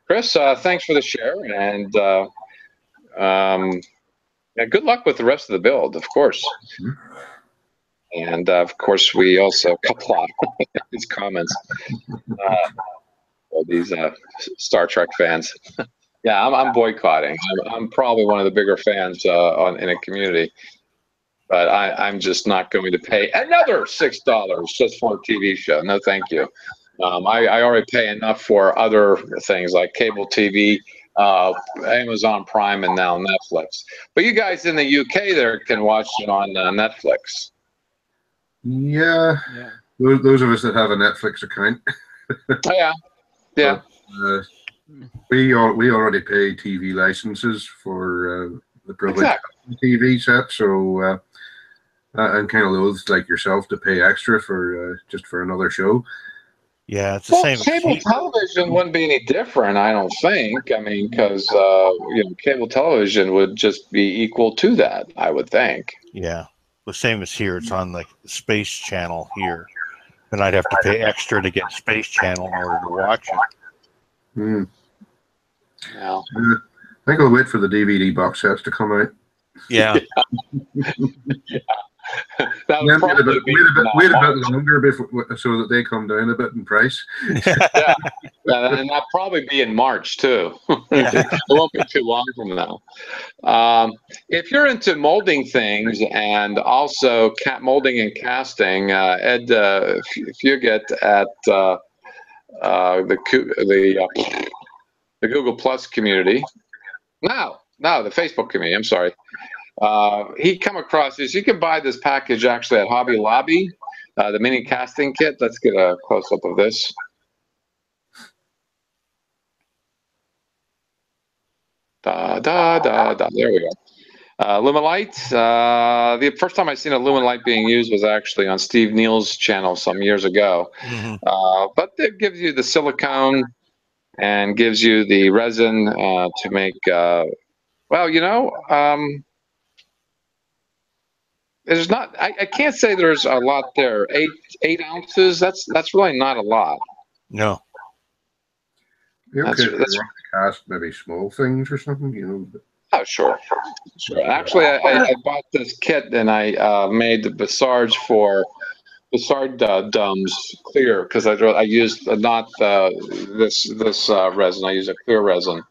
Chris, thanks for the share, and yeah, good luck with the rest of the build, of course. And of course, we also couple on these comments. These Star Trek fans. Yeah, I'm boycotting. I'm probably one of the bigger fans in a community, but I'm just not going to pay another $6 just for a TV show. No, thank you. I already pay enough for other things like cable TV, Amazon Prime, and now Netflix. But you guys in the UK there can watch it on Netflix. Yeah. Those of us that have a Netflix account. Oh, yeah. But, we already pay TV licenses for the privilege of the TV set, so I'm kind of loath, like yourself, to pay extra for just for another show. Yeah, it's the same. Cable television wouldn't be any different, I don't think. I mean, because cable television would just be equal to that, I would think. Yeah, the same as here. It's on the Space Channel here, and I'd have to pay extra to get Space Channel in order to watch it. Yeah. I think I'll wait for the DVD box sets to come out. Yeah. Wait a bit longer before, so that they come down a bit in price. Yeah, and that'll probably be in March too. It won't be too long from now. If you're into molding things and also molding and casting, Ed Fugit at the Google Plus community, the Facebook community. I'm sorry. He come across this. You can buy this package actually at Hobby Lobby, the mini casting kit. Let's get a close up of this. There we go. Luminlight. The first time I seen a Luminlight being used was actually on Steve Neal's channel some years ago. But it gives you the silicone and gives you the resin to make. There's not. I can't say there's a lot there. 8 ounces. That's really not a lot. No. That's cast maybe small things or something, Oh, sure. Actually, I bought this kit and I made the Basarge for Sardums clear, because I used not this resin. I used a clear resin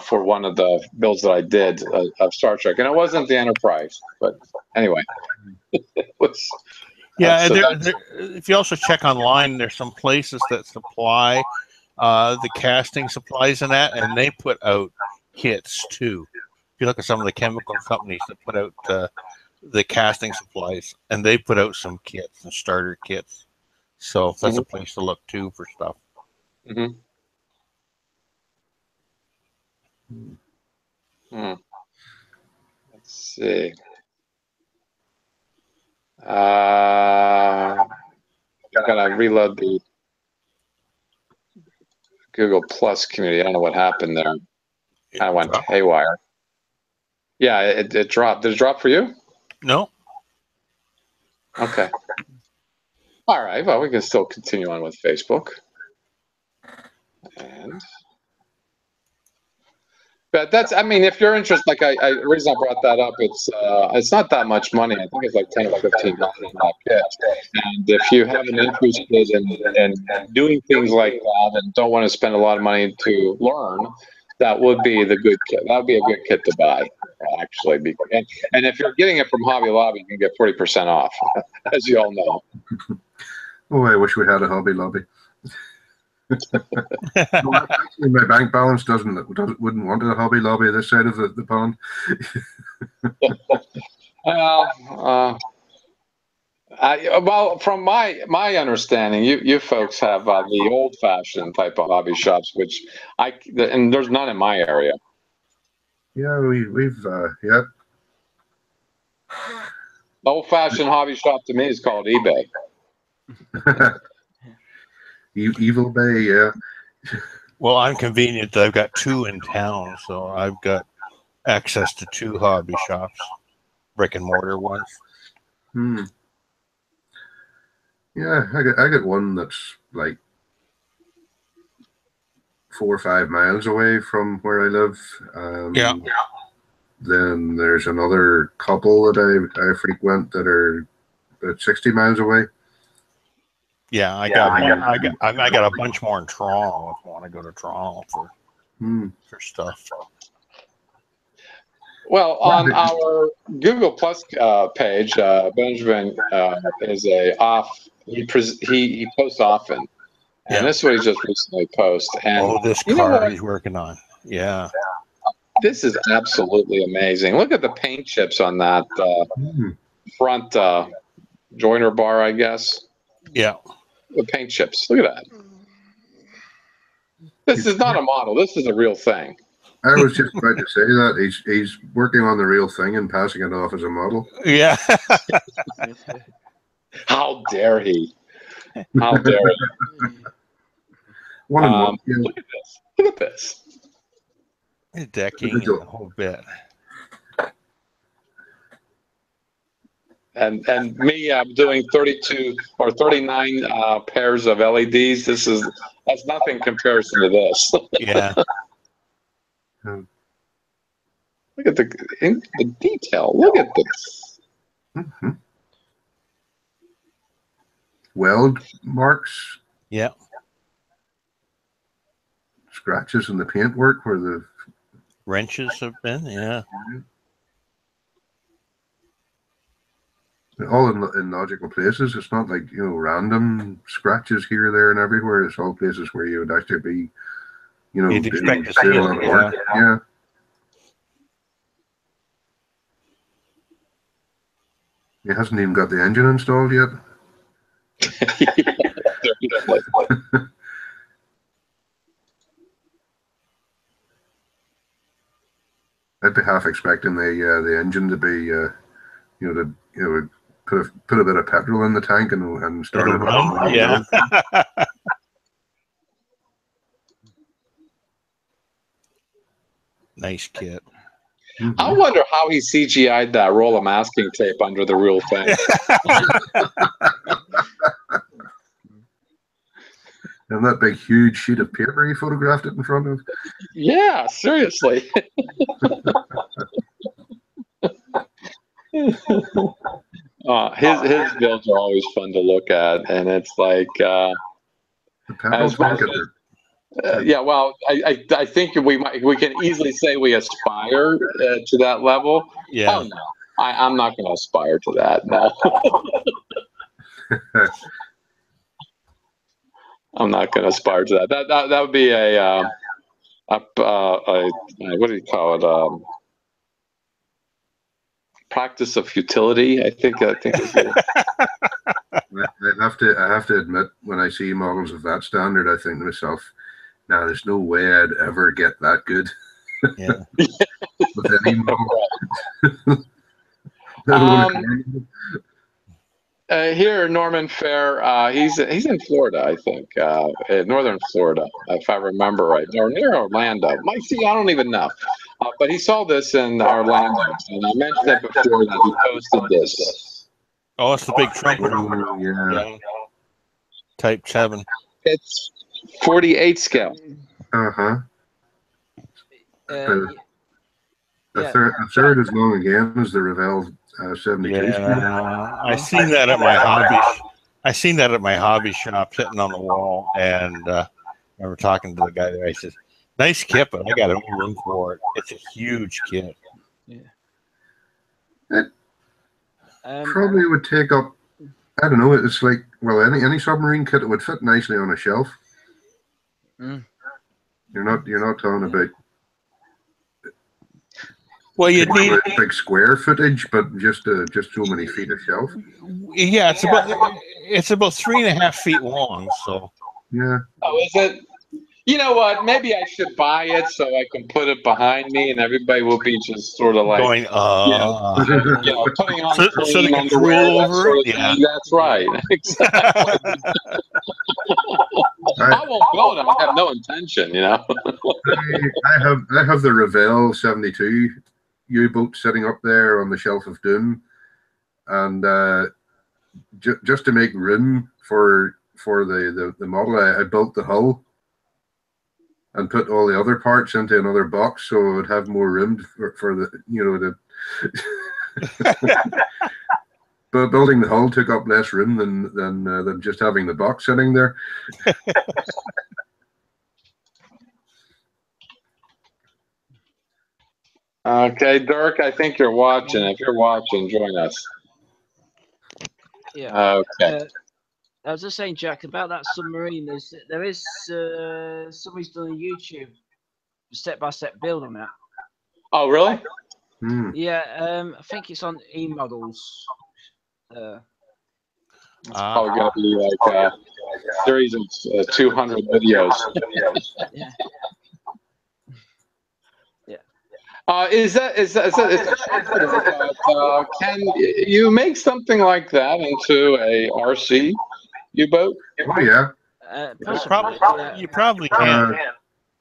for one of the builds that I did of Star Trek, and it wasn't the Enterprise, but anyway, it was. Yeah, if you also check online, there's some places that supply the casting supplies and that, and they put out kits too. If you look at some of the chemical companies that put out the casting supplies, and they put out some kits and starter kits. So that's a place to look too for stuff. Mm-hmm. Let's see. I gotta reload the Google Plus community. I don't know what happened there. Kind of went haywire. Yeah, it dropped. Did it drop for you? No. Okay. All right. Well, we can still continue on with Facebook. But that's, I mean, if you're interested, like the reason I brought that up, it's not that much money. I think it's like 10 or 15 dollars in that kit. And if you have an interest in doing things like that and don't want to spend a lot of money to learn, that would be the good kit. That would be a good kit to buy, actually. And if you're getting it from Hobby Lobby, you can get 40% off, as you all know. Oh, I wish we had a Hobby Lobby. No, actually, my bank balance wouldn't want a Hobby Lobby this side of the pond. Well, from my understanding, you folks have the old-fashioned type of hobby shops, which and there's none in my area. Yeah, we've yeah. Old-fashioned hobby shop to me is called eBay. Evil Bay, yeah. Well, I'm convenient that I've got two in town, so I've got access to two hobby shops, brick and mortar ones. Yeah, I got one that's like 4 or 5 miles away from where I live. Yeah. Then there's another couple that I frequent that are about 60 miles away. Yeah, I got a bunch more in Toronto if I want to go to Toronto for stuff. Well, on our Google Plus page, Benjamin is he posts often, and this is what he just recently posted. And this card he's working on. Yeah. This is absolutely amazing. Look at the paint chips on that front joiner bar, I guess. Yeah. The paint chips. Look at that. This is not a model. This is a real thing. I was just about to say that. He's working on the real thing and passing it off as a model. Yeah. How dare he? How dare he? Look at this. Look at this. The decking and the whole bit. And me, I'm doing 32 or 39 pairs of LEDs. That's nothing in comparison to this. Yeah. Look at the detail. Look at this. Weld marks. Yeah. Scratches in the paintwork where the wrenches have been. Yeah. All in logical places. It's not like, random scratches here, there, and everywhere. It's all places where you would actually be, you'd expect to see it. Yeah. It hasn't even got the engine installed yet. I'd be half expecting the engine to be, put a bit of petrol in the tank and start it run. Yeah. Nice kit. I wonder how he CGI'd that roll of masking tape under the real thing. And that big, huge sheet of paper he photographed it in front of. Yeah, seriously. His builds are always fun to look at, and it's like The pedals make it. yeah. Well, I think we can easily say we aspire to that level. Yeah. Oh no, I'm not going to aspire to that. No. I'm not going to aspire to that. That would be a what do you call it? Practice of futility. I think. Is I have to admit, when I see models of that standard, I think to myself, "Nah, there's no way I'd ever get that good." Yeah. With any model. Here, Norman Fair, he's in Florida, I think, northern Florida, if I remember right, or near Orlando. See, I don't even know, but he saw this in Orlando, and I mentioned it before that he posted this. Oh, it's the big trumpeter. Yeah. Type 7. It's 48 scale. Uh-huh. Yeah. A third as long again as the Revell 72 scale. I seen that at my hobby. I seen that at my hobby shop sitting on the wall, and I remember talking to the guy there. I said, "Nice kit, but I got no room for it. It's a huge kit." Yeah. It probably would take up. I don't know. It's like, well, any submarine kit, it would fit nicely on a shelf. Mm. You're not talking about. Well, you need big square footage, but just so many feet of shelf. Yeah, it's about 3.5 feet long. So yeah. Oh, is it? You know what? Maybe I should buy it so I can put it behind me, and everybody will be just sort of like going, putting on so clean they can drool over it. Yeah, that's right. Exactly. I won't build it. I have no intention. I have the Revell 72 U-boat sitting up there on the shelf of Doom, and just to make room for the model, I built the hull and put all the other parts into another box, so it would have more room for the But building the hull took up less room than just having the box sitting there. Okay, Dirk, I think you're watching. If you're watching, join us. Yeah. Okay. I was just saying, Jack, about that submarine. There is somebody's done a YouTube step-by-step build on that. Oh, really? Yeah. I think it's on eModels. It's probably going to be like a series of 200 videos. Yeah. Can you make something like that into a RC U-boat? Oh yeah. You probably can.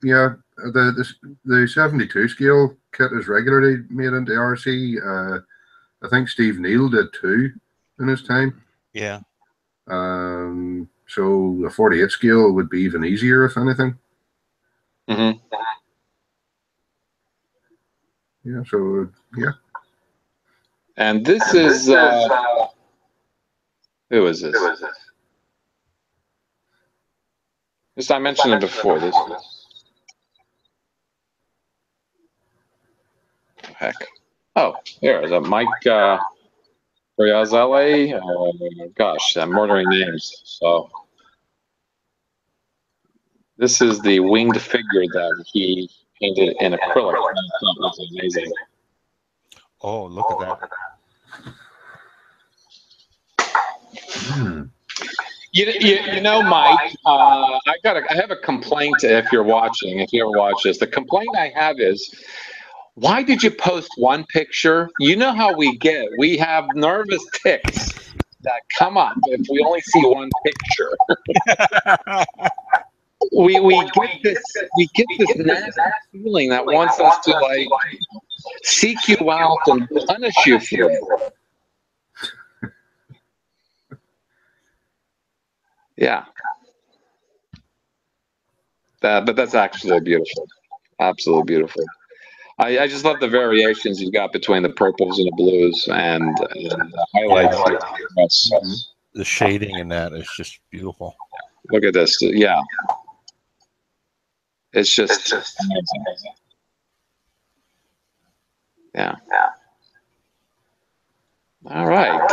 Yeah, the 72 scale kit is regularly made into RC. I think Steve Neal did 2 in his time. Yeah. So a 48 scale would be even easier, if anything. Mm-hmm. Yeah, so, yeah. And this is, who is this? This I mentioned it before. This. Heck. Oh, here is a Mike Briazzelli. Gosh, I'm ordering names. So this is the winged figure that he painted in acrylic. I thought was amazing. Oh, look at that. You know, Mike, I have a complaint. If you ever watch this, the complaint I have is, why did you post one picture? You know how we get. We have nervous tics that come up if we only see one picture. we get this nasty feeling that wants us to like seek you out and punish you for it. Yeah. But that's actually beautiful. Absolutely beautiful. I just love the variations you've got between the purples and the blues and the highlights. The shading in that is just beautiful. Look at this. Yeah. It's just amazing. Yeah. All right.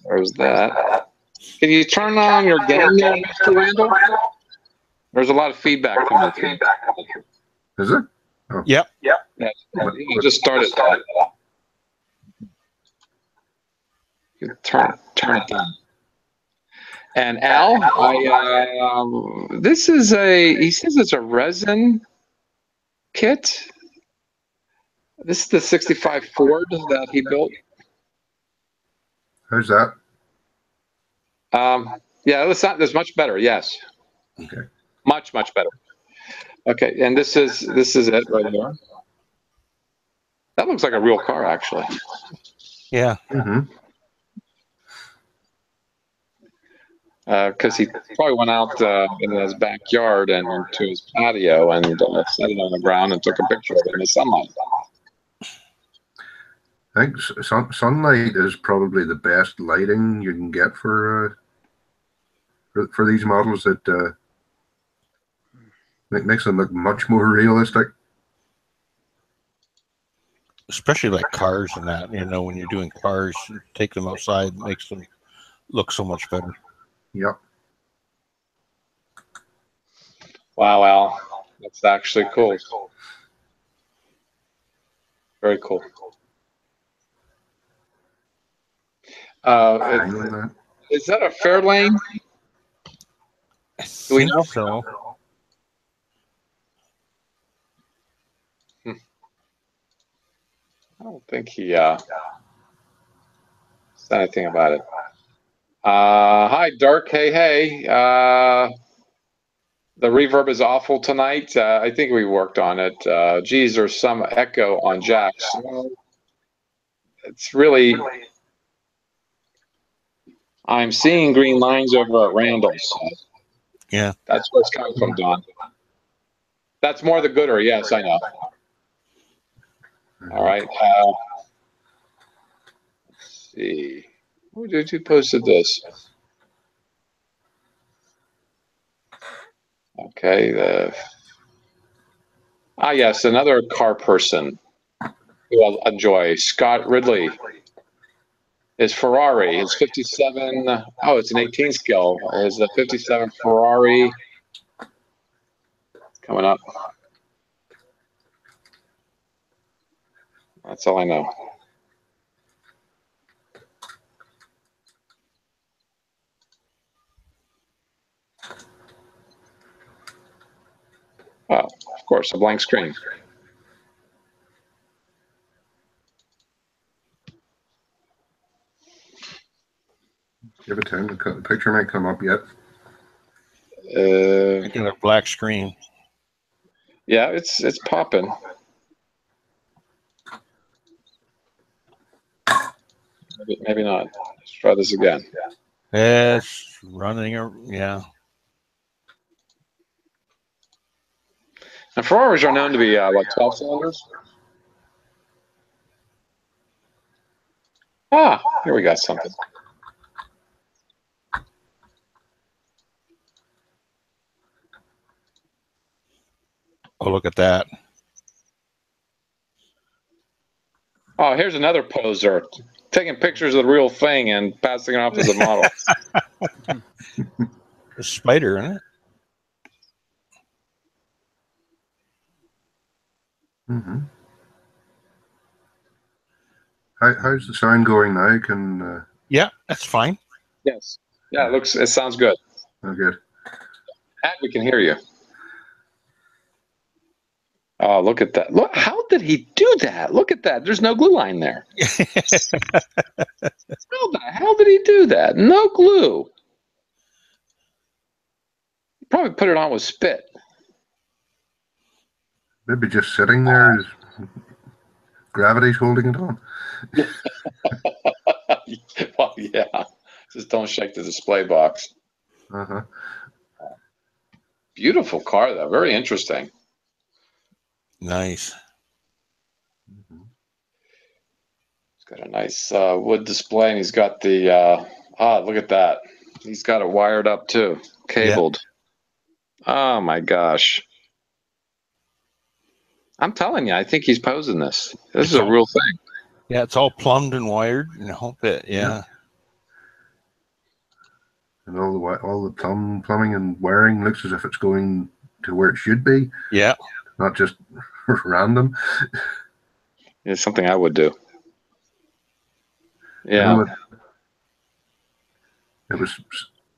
There's that. Can you turn on your game there, Mr. Randall? There's a lot of feedback coming through. Is it? Oh. Yep. Yeah, you just started that. You turn it down. And Al, this is he says it's a resin kit. This is the 65 Ford that he built. How's that? Yeah, that's much better. Yes. Okay. Much better. Okay, and this is it right here. That looks like a real car, actually. Yeah. Because he probably went out in his backyard and to his patio and set it on the ground and took a picture of it in the sunlight. I think sunlight is probably the best lighting you can get for these models. That makes them look much more realistic. Especially like cars and that, when you're doing cars, you take them outside, it makes them look so much better. Yep. Wow, Al. That's actually cool. Very cool. Is that a Fairlane? Do we know? So. I don't think he said anything about it. Hi, Dirk. Hey. The reverb is awful tonight. I think we worked on it. Geez, there's some echo on Jack's. It's really... I'm seeing green lines over at Randall's. Yeah. That's where it's coming from, Don. That's more the gooder. Yes, I know. All right. Let's see. Who did you posted this? Okay. Yes, another car person who I'll enjoy. Scott Ridley. His Ferrari, his 57. Oh, it's an 18 scale. His 57 Ferrari coming up. That's all I know. Oh, of course, a blank screen. Give it time. The picture might come up yet. Making a black screen. Yeah, it's popping. Maybe not. Let's try this again. It's running. Yeah. And Ferraris are known to be what, 12 cylinders? Here we got something. Oh, look at that. Oh, here's another poser taking pictures of the real thing and passing it off as a model. A spider, isn't it? How's the sound going now? Yeah, that's fine. Yes. Yeah, it sounds good. Oh, good. And we can hear you. Oh, look at that. Look, how did he do that? Look at that. There's no glue line there. How the hell did he do that? No glue. He probably put it on with spit. Maybe just sitting there. Gravity's holding it on. Well, yeah. Just don't shake the display box. Beautiful car, though. Very interesting. Nice. He's got a nice wood display, and he's got the look at that. He's got it wired up too, cabled. Yeah. Oh my gosh. I'm telling you, I think he's posing this. This is a real thing. Yeah, it's all plumbed and wired, and I hope it. Yeah. And all the plumbing and wiring looks as if it's going to where it should be. Yeah. Not just random. It's something I would do. Yeah. It was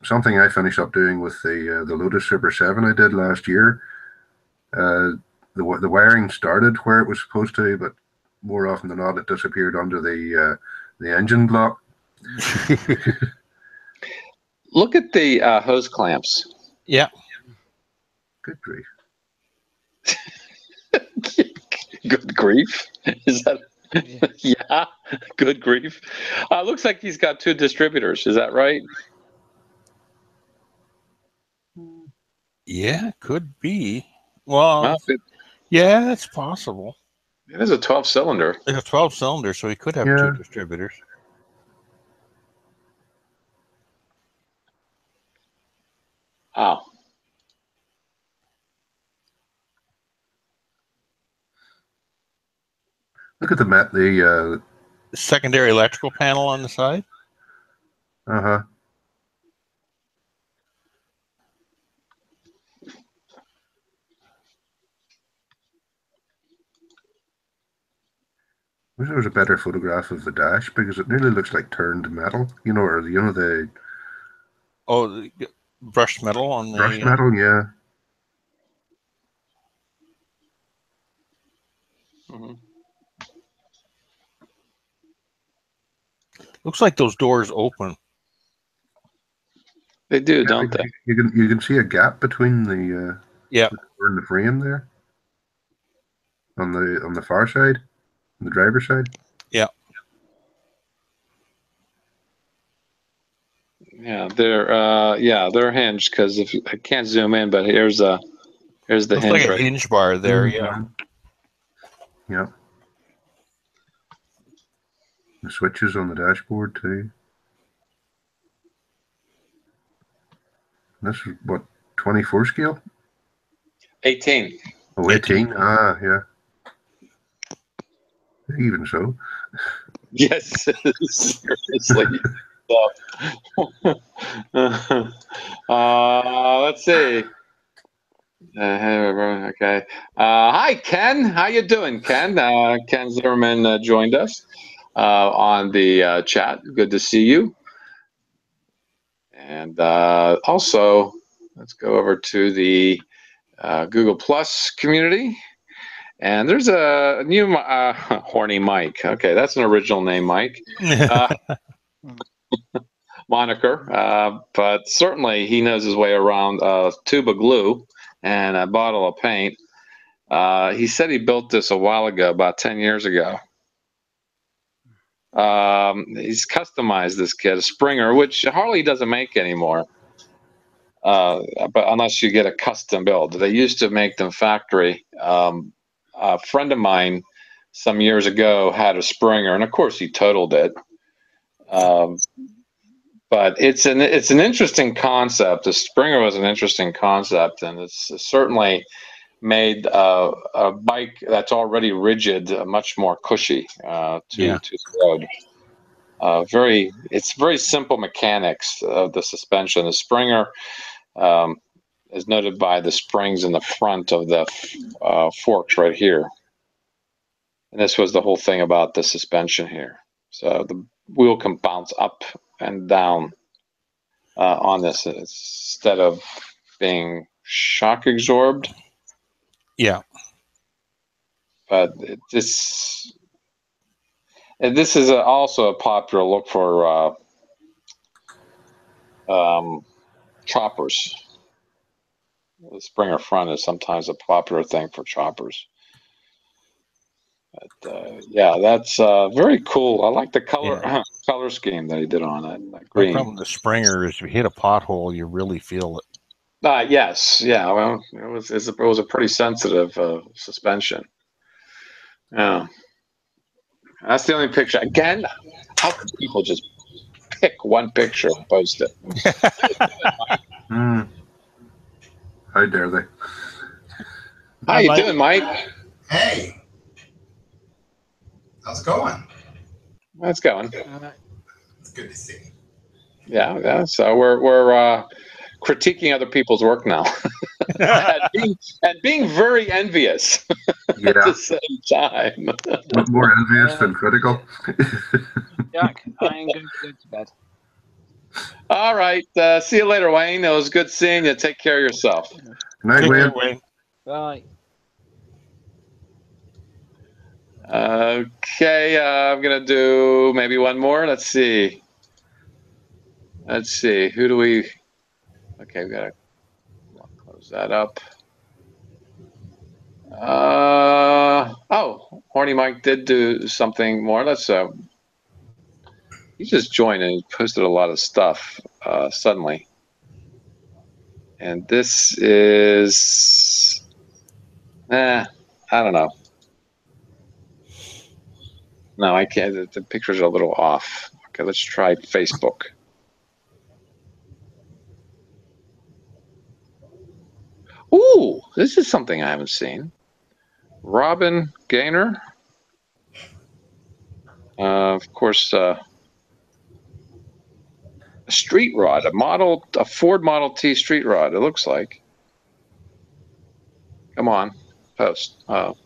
something I finished up doing with the Lotus Super 7 I did last year. The wiring started where it was supposed to, but more often than not, it disappeared under the engine block. Look at the hose clamps. Yeah. Good grief. Good grief. Is that? Yeah. Good grief. Looks like he's got 2 distributors. Is that right? Yeah, could be. Well, yeah, it's possible. It is a 12-cylinder. It's a 12-cylinder, so he could have 2 distributors. Wow. Look at the secondary electrical panel on the side. Uh-huh. I wish there was a better photograph of the dash because it nearly looks like turned metal, or the the brushed metal on the brushed metal, yeah. Mm-hmm. Looks like those doors open. They do, don't they? You can see a gap between the the door and the frame there on the far side, on the driver's side. Yeah. Yeah, they're hinged because if I can't zoom in, but here's the looks hinge. Like a hinge bar there. Yeah. Yeah. The switches on the dashboard too. This is what, 24 scale? 18. Oh, 18. Ah, yeah. Even so. Yes, seriously. Let's see. Okay. Hi, Ken. How you doing, Ken? Ken Zimmerman joined us on the chat. Good to see you. And also, let's go over to the Google Plus community. And there's a new horny Mike. Okay, that's an original name, Mike. Moniker. But certainly he knows his way around a tube of glue and a bottle of paint. He said he built this a while ago, about 10 years ago. He's customized this kit, a Springer, which Harley doesn't make anymore. But unless you get a custom build. They used to make them factory. A friend of mine some years ago had a Springer, and of course he totaled it. But it's an interesting concept. The Springer was an interesting concept, and it's certainly made a bike that's already rigid much more cushy to road. It's very simple mechanics of the suspension. The Springer is noted by the springs in the front of the forks right here. And this was the whole thing about the suspension here. So the wheel can bounce up and down on this instead of being shock absorbed. Yeah. But this is also a popular look for choppers. The Springer front is sometimes a popular thing for choppers. But yeah, that's very cool. I like the color scheme that he did on it. Green. The problem with the Springer is if you hit a pothole, you really feel it. Yes, yeah. Well, it was a pretty sensitive suspension. Yeah, that's the only picture. Again, how can people just pick one picture and post it? How dare they? How you doing, Mike? Hey, how's it going? That's going. It's good to see you. Yeah, yeah. So we're critiquing other people's work now, and being very envious Yeah. at the same time. More envious than critical. Jack, I'm going to go to bed. All right. See you later, Wayne. It was good seeing you. Take care of yourself. Good night, Take care, Wayne. Wayne. Bye. Okay, I'm gonna do maybe one more. Let's see. Let's see. Who do we? Okay, we gotta close that up. Oh, Horny Mike did do something more. Let's he just joined and he posted a lot of stuff suddenly. And this is I don't know. No, I can't. The pictures are a little off. Okay, let's try Facebook. Ooh, this is something I haven't seen. Robin Gaynor. Of course, a street rod, a Ford Model T street rod. It looks like. Come on, post. Oh.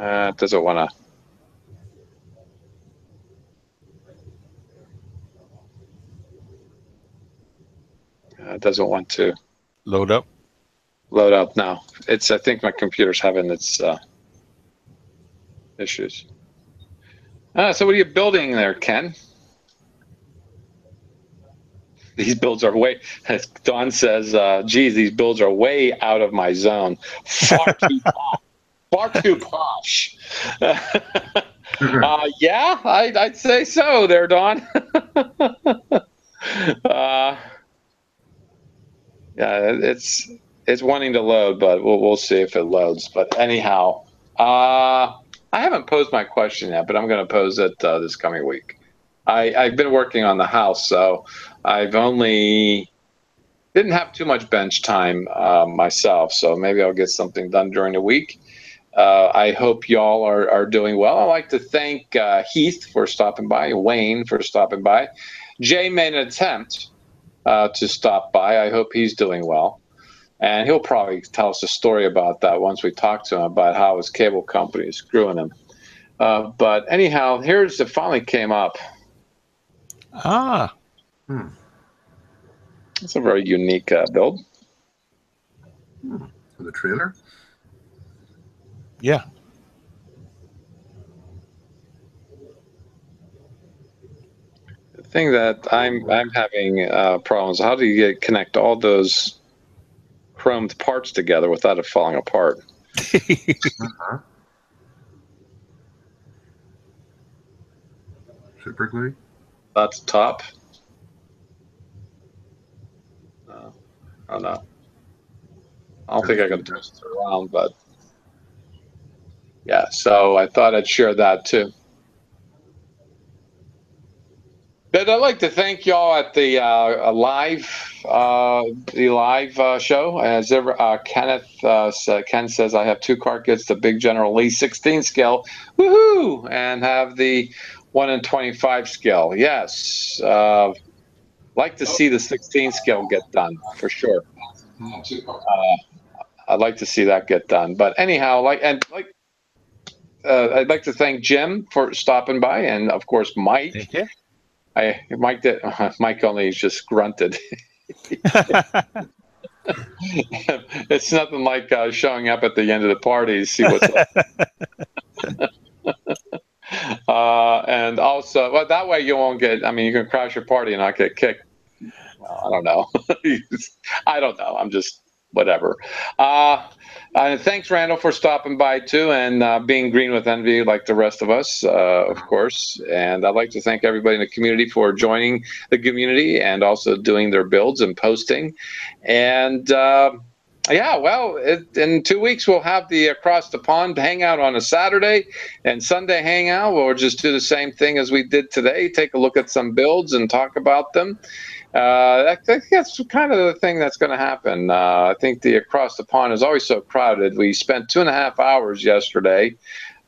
It doesn't want to. It doesn't want to Load up. load up now. I think my computer's having its issues. So what are you building there, Ken? These builds are way, as Don says, geez, these builds are way out of my zone. Far too posh. Far too posh. Yeah, I'd say so there, Don. Yeah, it's wanting to load, but we'll see if it loads. But anyhow, I haven't posed my question yet, but I'm going to pose it this coming week. I've been working on the house, so I've only didn't have too much bench time myself, so maybe I'll get something done during the week. I hope y'all are doing well. I'd like to thank Heath for stopping by, Wayne for stopping by. Jay made an attempt to stop by. I hope he's doing well. And he'll probably tell us a story about that once we talk to him about how his cable company is screwing him. But anyhow, it finally came up. Ah. It's a very unique build. For the trailer? Yeah. The thing that I'm having problems. How do you connect all those chromed parts together without it falling apart? Super glue? That's top. I don't know. I don't think I can twist it around, but yeah. So I thought I'd share that too. But I'd like to thank y'all at the live show. As ever, Ken says I have 2 cart kits, the Big General Lee 16 scale, woohoo, and have the 1 in 25 scale. Yes, like to see the 16 scale get done for sure. I'd like to see that get done. But anyhow, I'd like to thank Jim for stopping by, and of course Mike. Thank you. Mike only just grunted. It's nothing like showing up at the end of the party to see what's up. And also, well, that way you won't get. I mean, you can crash your party and not get kicked. Well, I don't know. I don't know. I'm just whatever. Thanks, Randall, for stopping by too, and being green with envy like the rest of us, of course. And I'd like to thank everybody in the community for joining the community and also doing their builds and posting. And yeah, well, in 2 weeks we'll have the Across the Pond Hangout on a Saturday, and Sunday Hangout we'll just do the same thing as we did today. Take a look at some builds and talk about them. I think that's kind of the thing that's going to happen. I think the Across the Pond is always so crowded. We spent 2.5 hours yesterday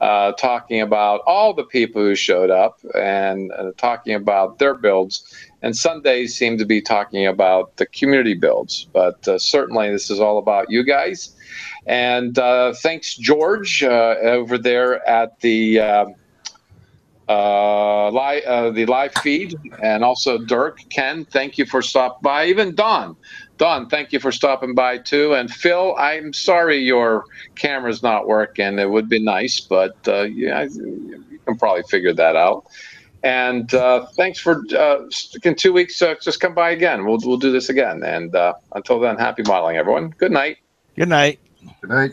talking about all the people who showed up and talking about their builds. And Sundays seem to be talking about the community builds. But certainly this is all about you guys. And thanks, George, over there at the live feed, and also Dirk, Ken, thank you for stopping by. Even Don, thank you for stopping by too. And Phil, I'm sorry your camera's not working. It would be nice, but yeah, you can probably figure that out. And thanks for in 2 weeks. Just come by again. We'll do this again. And until then, happy modeling, everyone. Good night. Good night. Good night.